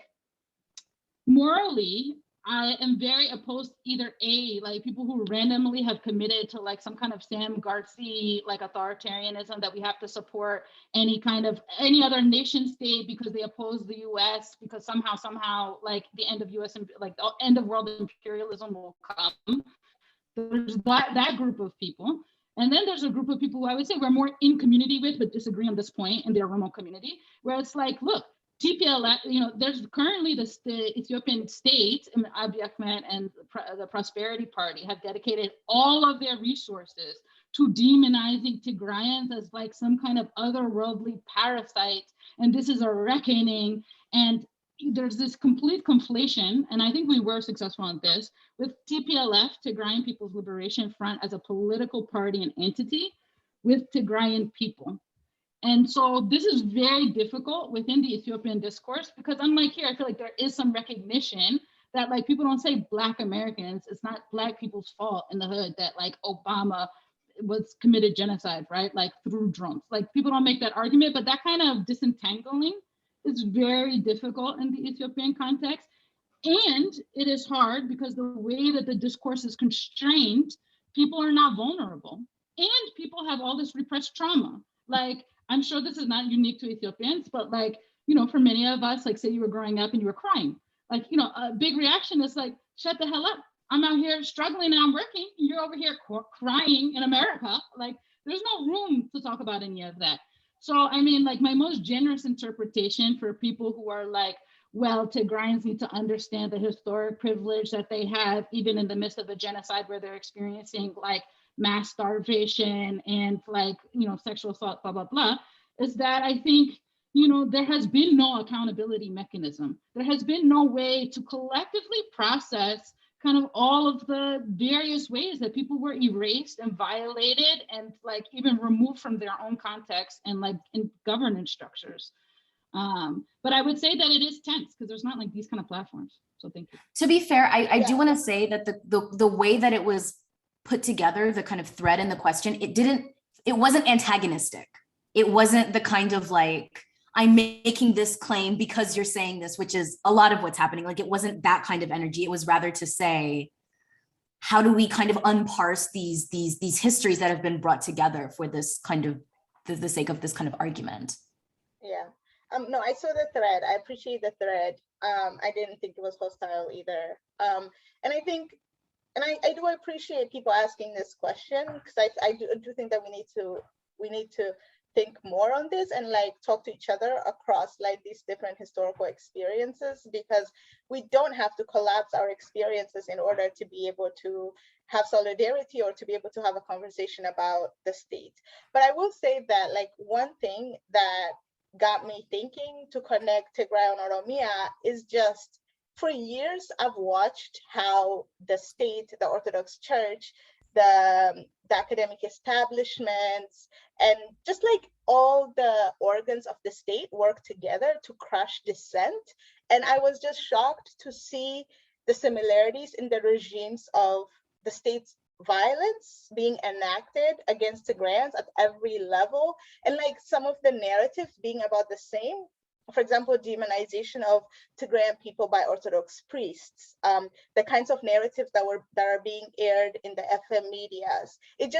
morally, I am very opposed to either A, like people who randomly have committed to like some kind of Sam Gartsy, like authoritarianism that we have to support any other nation state because they oppose the US, because somehow like the end of US, like the end of world imperialism will come. There's that group of people. And then there's a group of people who I would say we're more in community with, but disagree on this point in the Oromo community, where it's like, look, TPLF, you know, there's currently the Ethiopian state, Abiy Ahmed and the Prosperity Party have dedicated all of their resources to demonizing Tigrayans as like some kind of otherworldly parasite. And this is a reckoning. And there's this complete conflation, and I think we were successful on this, with TPLF, Tigrayan People's Liberation Front, as a political party and entity with Tigrayan people. And so this is very difficult within the Ethiopian discourse, because unlike here, I feel like there is some recognition that like people don't say Black Americans, it's not Black people's fault in the hood that like Obama was committed genocide, right? Like through drones. Like people don't make that argument, but that kind of disentangling is very difficult in the Ethiopian context. And it is hard because the way that the discourse is constrained, people are not vulnerable. And people have all this repressed trauma. Like, I'm sure this is not unique to Ethiopians, but like, you know, for many of us, like say you were growing up and you were crying, like, you know, a big reaction is like, shut the hell up. I'm out here struggling and I'm working, and you're over here crying in America. Like, there's no room to talk about any of that. So, I mean, like my most generous interpretation for people who are like, well, Tigrayans need to understand the historic privilege that they have, even in the midst of a genocide where they're experiencing like mass starvation and like, you know, sexual assault, blah, blah, blah, is that I think, you know, there has been no accountability mechanism. There has been no way to collectively process kind of all of the various ways that people were erased and violated and like even removed from their own context and like in governance structures. But I would say that it is tense because there's not like these kind of platforms. So thank you. To be fair, I do want to say that the way that it was put together, the kind of thread in the question, it wasn't antagonistic. It wasn't the kind of like, I'm making this claim because you're saying this, which is a lot of what's happening. Like, it wasn't that kind of energy. It was rather to say, how do we kind of unparse these histories that have been brought together for this kind of, the sake of this kind of argument? Yeah. No, I saw the thread. I appreciate the thread. I didn't think it was hostile either. And I think, and I do appreciate people asking this question, because I do think that we need to think more on this and like talk to each other across like these different historical experiences, because we don't have to collapse our experiences in order to be able to have solidarity or to be able to have a conversation about the state. But I will say that like one thing that got me thinking to connect Tigray and Oromia is just, for years I've watched how the state, the Orthodox Church, the academic establishments, and just like all the organs of the state work together to crush dissent. And I was just shocked to see the similarities in the regimes of the state's violence being enacted against Tigrayans at every level, and like some of the narratives being about the same. For example, demonization of Tigrayan people by Orthodox priests, the kinds of narratives that are being aired in the FM medias. It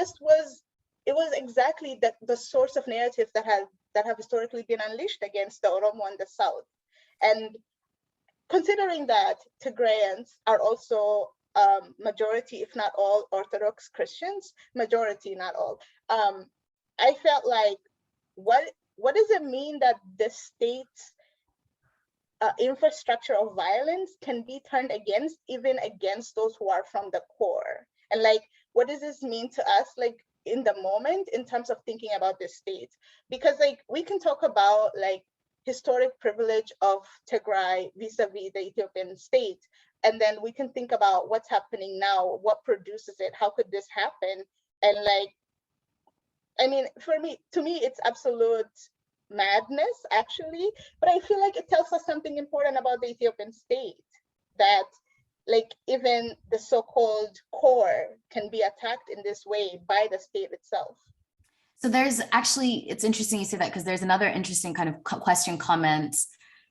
was exactly the source of narratives that have historically been unleashed against the Oromo in the South. And considering that Tigrayans are also majority, if not all, Orthodox Christians, majority, not all, I felt like, what does it mean that the state's infrastructure of violence can be turned against, even against those who are from the core? And like, what does this mean to us, like in the moment, in terms of thinking about the state? Because like, we can talk about like historic privilege of Tigray vis-a-vis the Ethiopian state, and then we can think about what's happening now, what produces it, how could this happen? And like, I mean, to me, it's absolute madness, actually. But I feel like it tells us something important about the Ethiopian state, that like even the so-called core can be attacked in this way by the state itself. So there's actually, it's interesting you say that, because there's another interesting kind of question comment.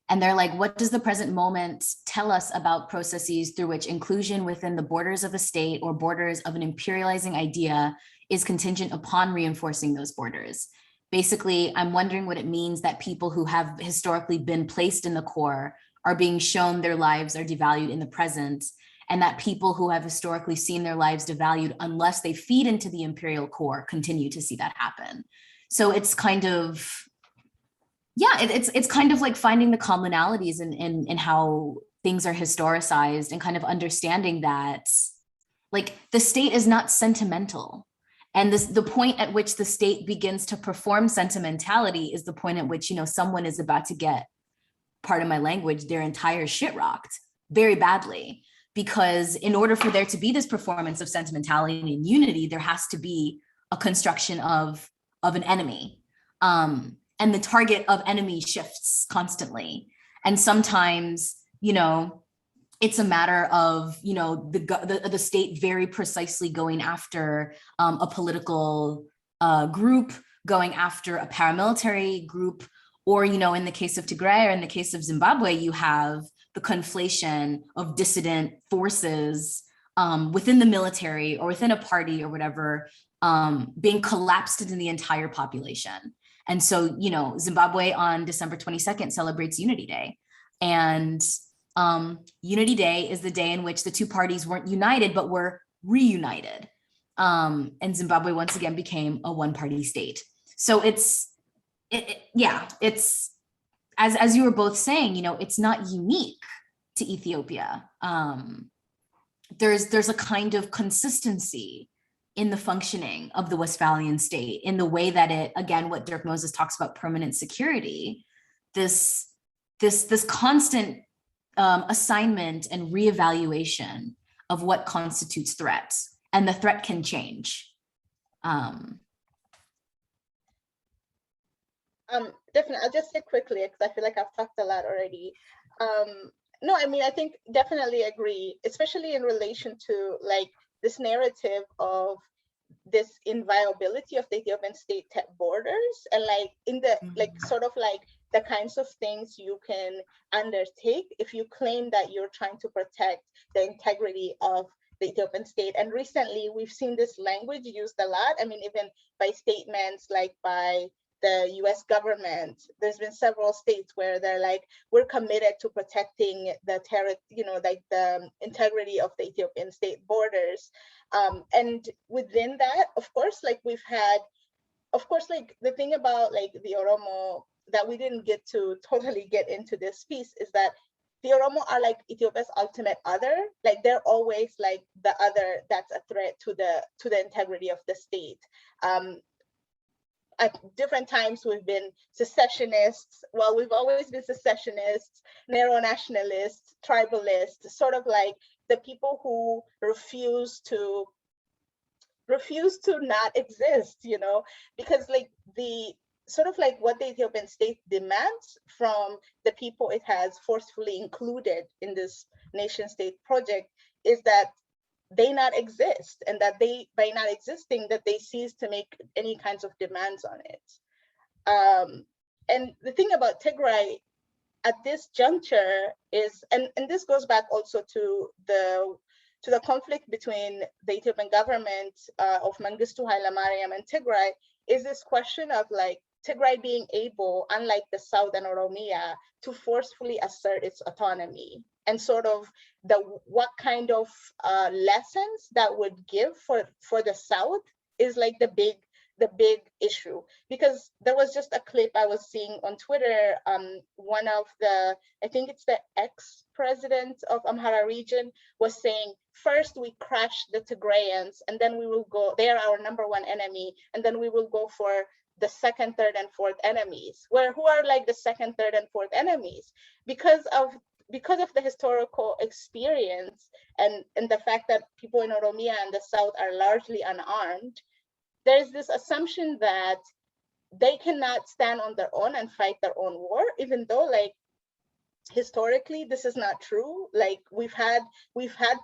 And they're like, what does the present moment tell us about processes through which inclusion within the borders of a state or borders of an imperializing idea is contingent upon reinforcing those borders? Basically, I'm wondering what it means that people who have historically been placed in the core are being shown their lives are devalued in the present, and that people who have historically seen their lives devalued unless they feed into the imperial core continue to see that happen. So it's kind of, yeah, it's kind of like finding the commonalities in how things are historicized, and kind of understanding that like the state is not sentimental. And the point at which the state begins to perform sentimentality is the point at which, you know, someone is about to get, pardon my language, their entire shit rocked very badly. Because in order for there to be this performance of sentimentality and unity, there has to be a construction of an enemy. And the target of enemy shifts constantly. And sometimes, you know, it's a matter of, you know, the state very precisely going after a political group, going after a paramilitary group, or, you know, in the case of Tigray or in the case of Zimbabwe, you have the conflation of dissident forces within the military or within a party or whatever, being collapsed into the entire population. And so, you know, Zimbabwe on December 22nd celebrates Unity Day. And Unity Day is the day in which the two parties weren't united, but were reunited. And Zimbabwe once again became a one-party state. So it's as you were both saying, you know, it's not unique to Ethiopia. There's a kind of consistency in the functioning of the Westphalian state, in the way that it, again, what Dirk Moses talks about, permanent security, this constant assignment and reevaluation of what constitutes threats, and the threat can change. Definitely, I'll just say quickly because I feel like I've talked a lot already. No, I mean, I think definitely agree, especially in relation to like this narrative of this inviolability of the Ethiopian state borders, and like in the like sort of like the kinds of things you can undertake if you claim that you're trying to protect the integrity of the Ethiopian state. And recently we've seen this language used a lot. I mean, even by statements like by the US government, there's been several states where they're like, we're committed to protecting the like the integrity of the Ethiopian state borders. And within that, of course, like we've had, of course, like the thing about like the Oromo that we didn't get to totally get into this piece is that the Oromo are like Ethiopia's ultimate other. Like they're always like the other that's a threat to the integrity of the state. At different times we've been secessionists. Well, we've always been secessionists, narrow nationalists, tribalists, sort of like the people who refuse to not exist, you know, because like the sort of like what the Ethiopian state demands from the people it has forcefully included in this nation state project is that they not exist, and that they, by not existing, that they cease to make any kinds of demands on it. And the thing about Tigray at this juncture is, and this goes back also to the conflict between the Ethiopian government of Mengistu Haile Mariam and Tigray, is this question of like Tigray being able, unlike the South and Oromia, to forcefully assert its autonomy, and sort of what kind of lessons that would give for the South is like the big issue. Because there was just a clip I was seeing on Twitter, one of the, I think it's the ex-president of Amhara region was saying, first we crush the Tigrayans, and then we will go, they are our number one enemy, and then we will go for the second, third, and fourth enemies. Who are like the second, third, and fourth enemies? Because of the historical experience and the fact that people in Oromia and the South are largely unarmed, there's this assumption that they cannot stand on their own and fight their own war, even though like historically this is not true. Like we've had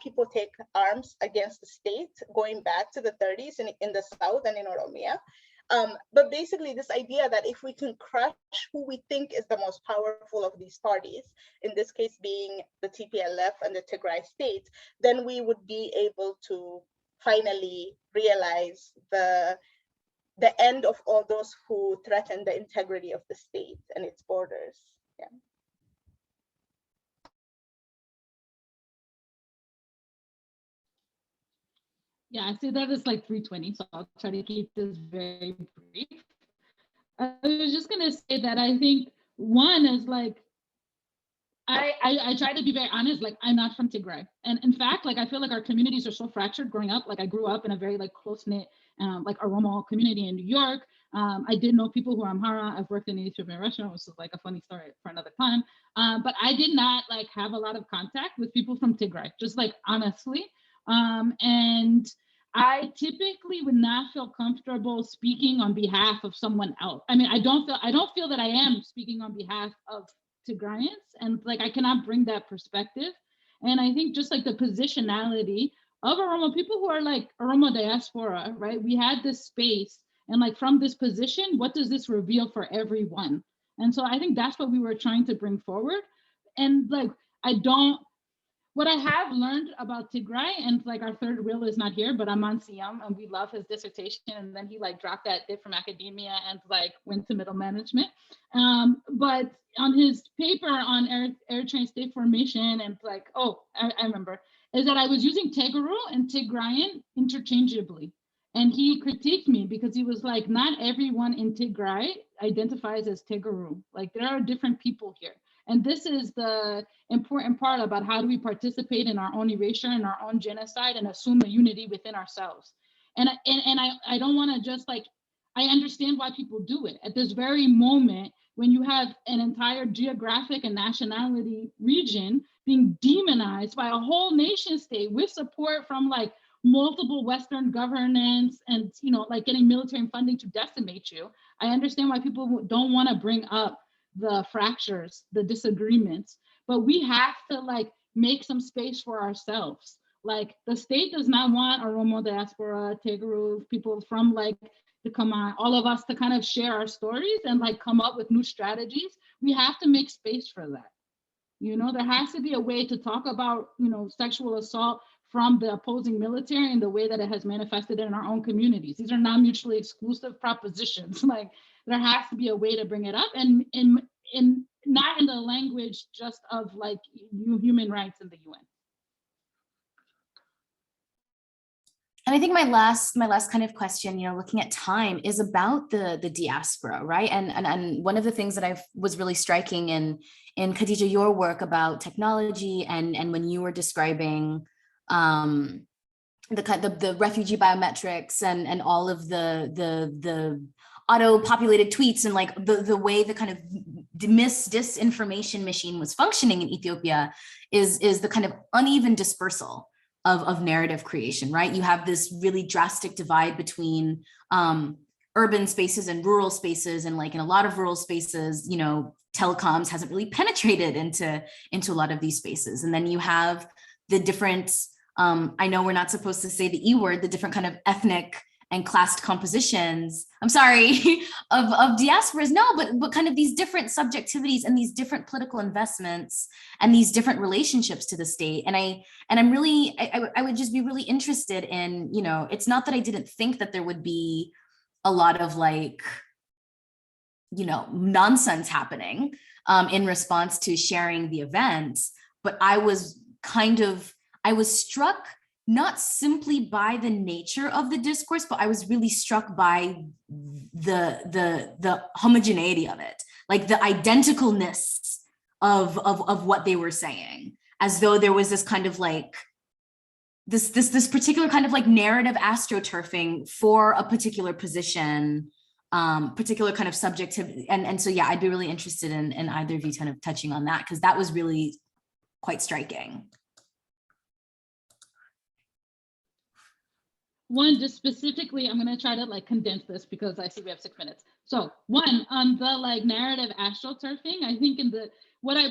people take arms against the state going back to the 30s in the South and in Oromia. But basically this idea that if we can crush who we think is the most powerful of these parties, in this case being the TPLF and the Tigray state, then we would be able to finally realize the end of all those who threaten the integrity of the state and its borders. Yeah. Yeah, I see that it's like 3:20, so I'll try to keep this very brief. I was just gonna say that I think one is like, I try to be very honest, like I'm not from Tigray. And in fact, like I feel like our communities are so fractured growing up. Like I grew up in a very like close-knit, like Oromo community in New York. I did know people who are Amhara. I've worked in the Ethiopian restaurant, which is like a funny story for another time. But I did not like have a lot of contact with people from Tigray, just like honestly. And I typically would not feel comfortable speaking on behalf of someone else. I mean, I don't feel that I am speaking on behalf of Tigrayans, and like I cannot bring that perspective. And I think just like the positionality of Oromo people who are like Oromo diaspora, right? We had this space, and like from this position, what does this reveal for everyone? And so I think that's what we were trying to bring forward. And like what I have learned about Tigray, and like our third wheel is not here, but Aman Siyam, and we love his dissertation. And then he like dropped that bit from academia and like went to middle management. But on his paper on Eritrean state formation, and like, I remember, is that I was using Tegaru and Tigrayan interchangeably. And he critiqued me because he was like, not everyone in Tigray identifies as Tegaru. Like there are different people here. And this is the important part about how do we participate in our own erasure and our own genocide and assume a unity within ourselves. And I don't want to just like I understand why people do it. At this very moment, when you have an entire geographic and nationality region being demonized by a whole nation state with support from like multiple Western governance and, you know, like getting military funding to decimate you, I understand why people don't want to bring up the fractures, the disagreements, but we have to like make some space for ourselves. Like the state does not want Oromo diaspora, Tigray, people from like to come on, all of us to kind of share our stories and like come up with new strategies. We have to make space for that. You know, there has to be a way to talk about, you know, sexual assault from the opposing military in the way that it has manifested in our own communities. These are not mutually exclusive propositions. Like there has to be a way to bring it up, and in not in the language just of like human rights in the UN. And I think my last kind of question, you know, looking at time, is about the diaspora, right? And one of the things that I was really striking in Khadijah, your work about technology, and when you were describing the refugee biometrics and all of the auto-populated tweets and like the way the kind of disinformation machine was functioning in Ethiopia is the kind of uneven dispersal of narrative creation, right? You have this really drastic divide between urban spaces and rural spaces, and like in a lot of rural spaces, you know, telecoms hasn't really penetrated into a lot of these spaces. And then you have the different, I know we're not supposed to say the E word, the different kind of ethnic and classed compositions, I'm sorry, of diasporas, no, but kind of these different subjectivities and these different political investments and these different relationships to the state. And I'm really, I would just be really interested in, you know, it's not that I didn't think that there would be a lot of like, you know, nonsense happening in response to sharing the events, but I was struck not simply by the nature of the discourse, but I was really struck by the homogeneity of it, like the identicalness of what they were saying, as though there was this kind of like this particular kind of like narrative astroturfing for a particular position, particular kind of subjectivity. And so, yeah, I'd be really interested in either of you kind of touching on that, because that was really quite striking. One, just specifically, I'm going to try to like condense this because I see we have 6 minutes. So one, on the like narrative astroturfing, I think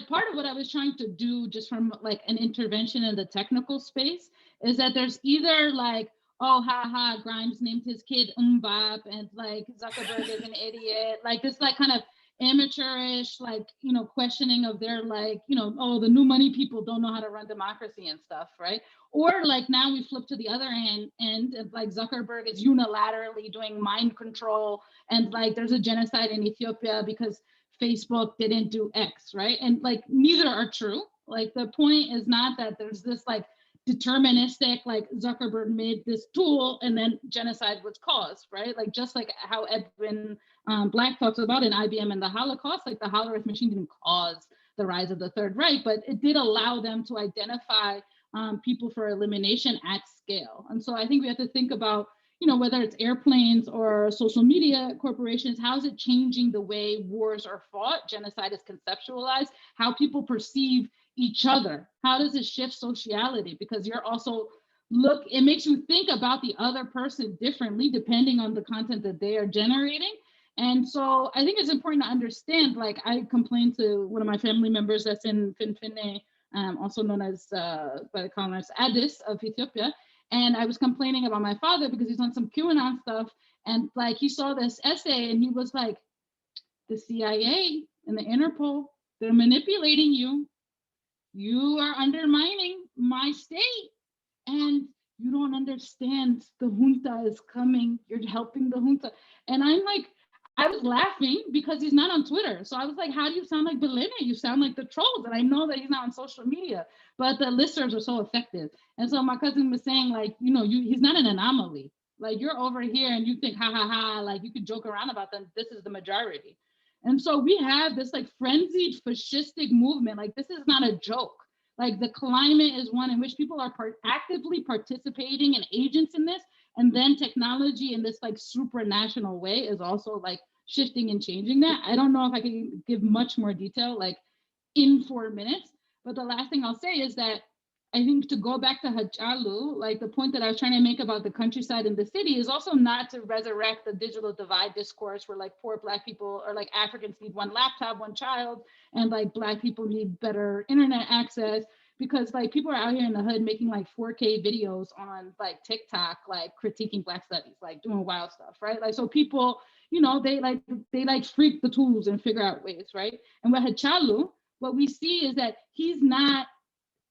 part of what I was trying to do just from like an intervention in the technical space is that there's either like, oh, haha, Grimes named his kid Mbap, and like Zuckerberg is an idiot, like this like kind of amateurish, like, you know, questioning of their like, you know, oh, the new money people don't know how to run democracy and stuff, right? Or like now we flip to the other end, and like Zuckerberg is unilaterally doing mind control, and like there's a genocide in Ethiopia because Facebook didn't do X, right? And like neither are true. Like the point is not that there's this like deterministic, like Zuckerberg made this tool and then genocide was caused, right? Like just like how Edwin Black talks about in IBM and the Holocaust, like the Hollerith machine didn't cause the rise of the Third Reich, but it did allow them to identify people for elimination at scale. And so I think we have to think about, you know, whether it's airplanes or social media corporations, how is it changing the way wars are fought, genocide is conceptualized, how people perceive each other, how does it shift sociality? Because you're also, it makes you think about the other person differently depending on the content that they are generating. And so I think it's important to understand, like I complained to one of my family members that's in Finfinne, also known as by the colonists Addis of Ethiopia. And I was complaining about my father because he's on some QAnon stuff. And like he saw this essay and he was like, the CIA and the Interpol, they're manipulating you. You are undermining my state. And you don't understand, the junta is coming. You're helping the junta. And I'm like, I was laughing because he's not on Twitter. So I was like, how do you sound like Belene? You sound like the trolls. And I know that he's not on social media, but the listeners are so effective. And so my cousin was saying, like, you know, he's not an anomaly. Like you're over here and you think, ha, ha, ha, like you could joke around about them. This is the majority. And so we have this like frenzied fascistic movement. Like this is not a joke. Like the climate is one in which people are actively participating and agents in this. And then technology in this like supranational way is also like shifting and changing that. I don't know if I can give much more detail like in 4 minutes, but the last thing I'll say is that I think to go back to Hachalu, like the point that I was trying to make about the countryside and the city is also not to resurrect the digital divide discourse where like poor Black people or like Africans need one laptop, one child, and like Black people need better internet access, because like people are out here in the hood making like 4K videos on like TikTok, like critiquing Black studies, like doing wild stuff, right? Like, so people, you know, they freak the tools and figure out ways, right? And with Hachalu, what we see is that he's not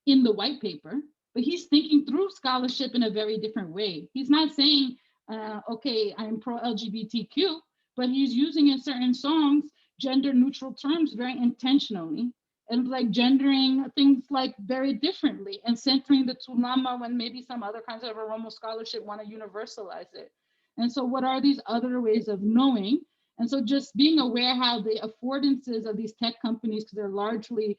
in the white paper, but he's thinking through scholarship in a very different way. He's not saying, okay, I'm pro-LGBTQ, but he's using in certain songs gender neutral terms very intentionally, and like gendering things like very differently and centering the Tulama when maybe some other kinds of Oromo scholarship want to universalize it. And so what are these other ways of knowing? And so just being aware how the affordances of these tech companies, because they're largely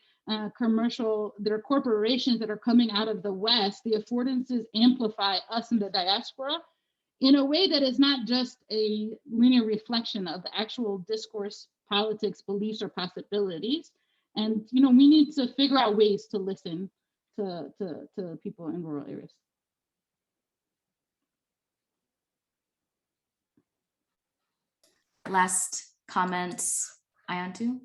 commercial, they're corporations that are coming out of the West, the affordances amplify us in the diaspora in a way that is not just a linear reflection of the actual discourse, politics, beliefs, or possibilities. And you know, we need to figure out ways to listen to people in rural areas. Last comments, Ayantu?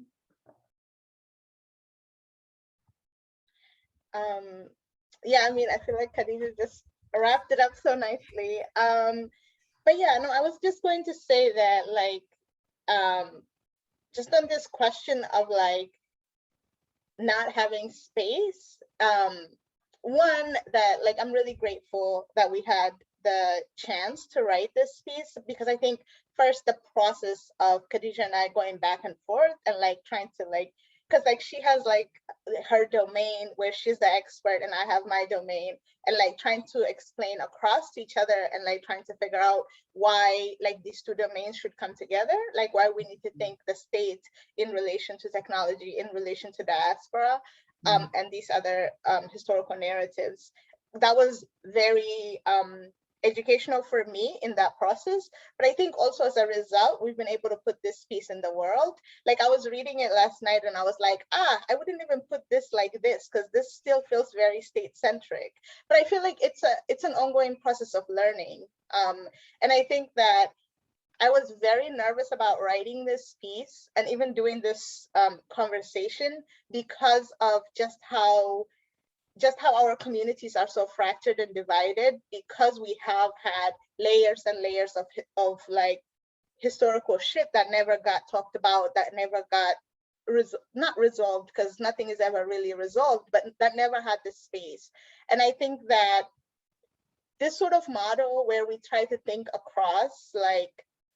Yeah, I mean, I feel like Khadijah just wrapped it up so nicely. But yeah, no, I was just going to say that, like, just on this question of like not having space, one, that like I'm really grateful that we had the chance to write this piece, because I think first the process of Khadijah and I going back and forth and like trying to like, because like she has like her domain where she's the expert and I have my domain, and like trying to explain across to each other and like trying to figure out why like these two domains should come together, like why we need to think the state in relation to technology, in relation to diaspora, and these other historical narratives. That was very educational for me in that process. But I think also as a result, we've been able to put this piece in the world. Like I was reading it last night and I was like, I wouldn't even put this like this, because this still feels very state-centric. But I feel like it's an ongoing process of learning. And I think that I was very nervous about writing this piece and even doing this conversation because of just how our communities are so fractured and divided, because we have had layers and layers of like historical shit that never got talked about, that never got not resolved, because nothing is ever really resolved, but that never had this space. And I think that this sort of model where we try to think across like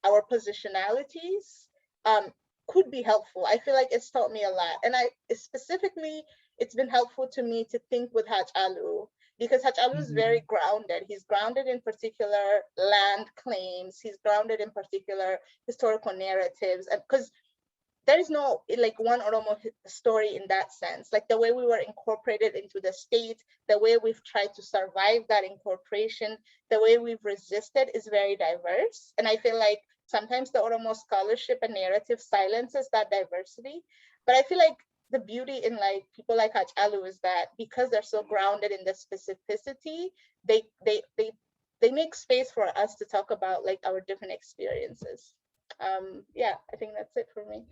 our positionalities could be helpful. I feel like it's taught me a lot. And it's been helpful to me to think with Hachalu, because Hachalu is very grounded. He's grounded in particular land claims. He's grounded in particular historical narratives. And because there is no like one Oromo story in that sense, like the way we were incorporated into the state, the way we've tried to survive that incorporation, the way we've resisted is very diverse. And I feel like sometimes the Oromo scholarship and narrative silences that diversity. But I feel like the beauty in like people like Hachalu is that because they're so grounded in the specificity, they make space for us to talk about like our different experiences. Yeah, I think that's it for me.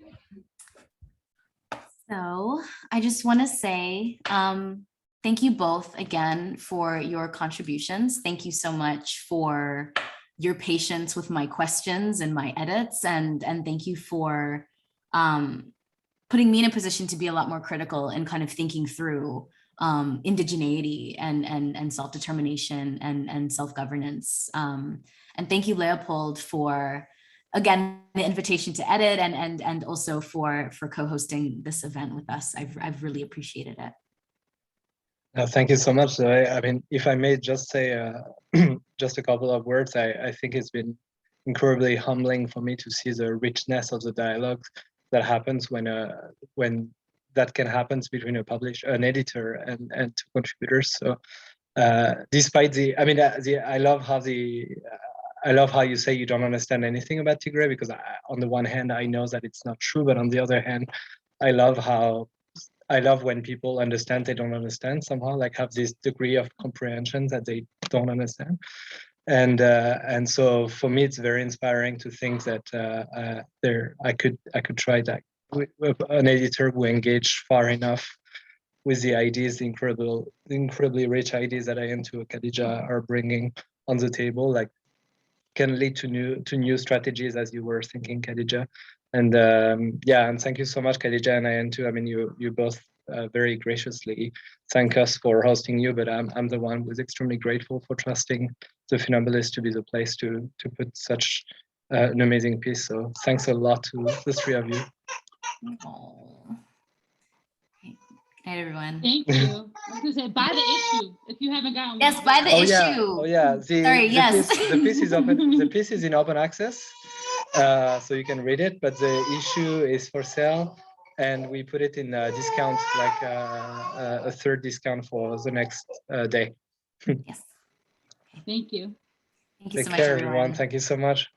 So I just want to say thank you both again for your contributions. Thank you so much for your patience with my questions and my edits, and thank you for putting me in a position to be a lot more critical and kind of thinking through indigeneity and self-determination and self-governance. And thank you, Léopold, for, again, the invitation to edit and also for co-hosting this event with us. I've really appreciated it. Thank you so much, Zoe. I mean, if I may just say just a couple of words, I think it's been incredibly humbling for me to see the richness of the dialogue that happens when that can happen between an editor and two contributors. So despite I love how I love how you say you don't understand anything about Tigray, because on the one hand, I know that it's not true, but on the other hand, I love when people understand they don't understand somehow, like have this degree of comprehension that they don't understand. And so for me, it's very inspiring to think that I could try that with an editor who engaged far enough with the ideas, the incredibly rich ideas that Ayantu and Khadijah are bringing on the table, like can lead to new strategies, as you were thinking, Khadijah. And and thank you so much, Khadijah and Ayantu. I mean, you both very graciously thank us for hosting you, but I'm the one who's extremely grateful for trusting the Funambulist to be the place to put such an amazing piece. So thanks a lot to the three of you. Good night, everyone. Thank you. I was gonna say, buy the issue if you haven't gotten one. Yes, buy the issue. Oh yeah. The piece is open. The piece is in open access, so you can read it. But the issue is for sale, and we put it in a discount, like a third discount for the next day. Yes. Thank you. Thank you so Take much, care, everyone. everyone. Thank you so much.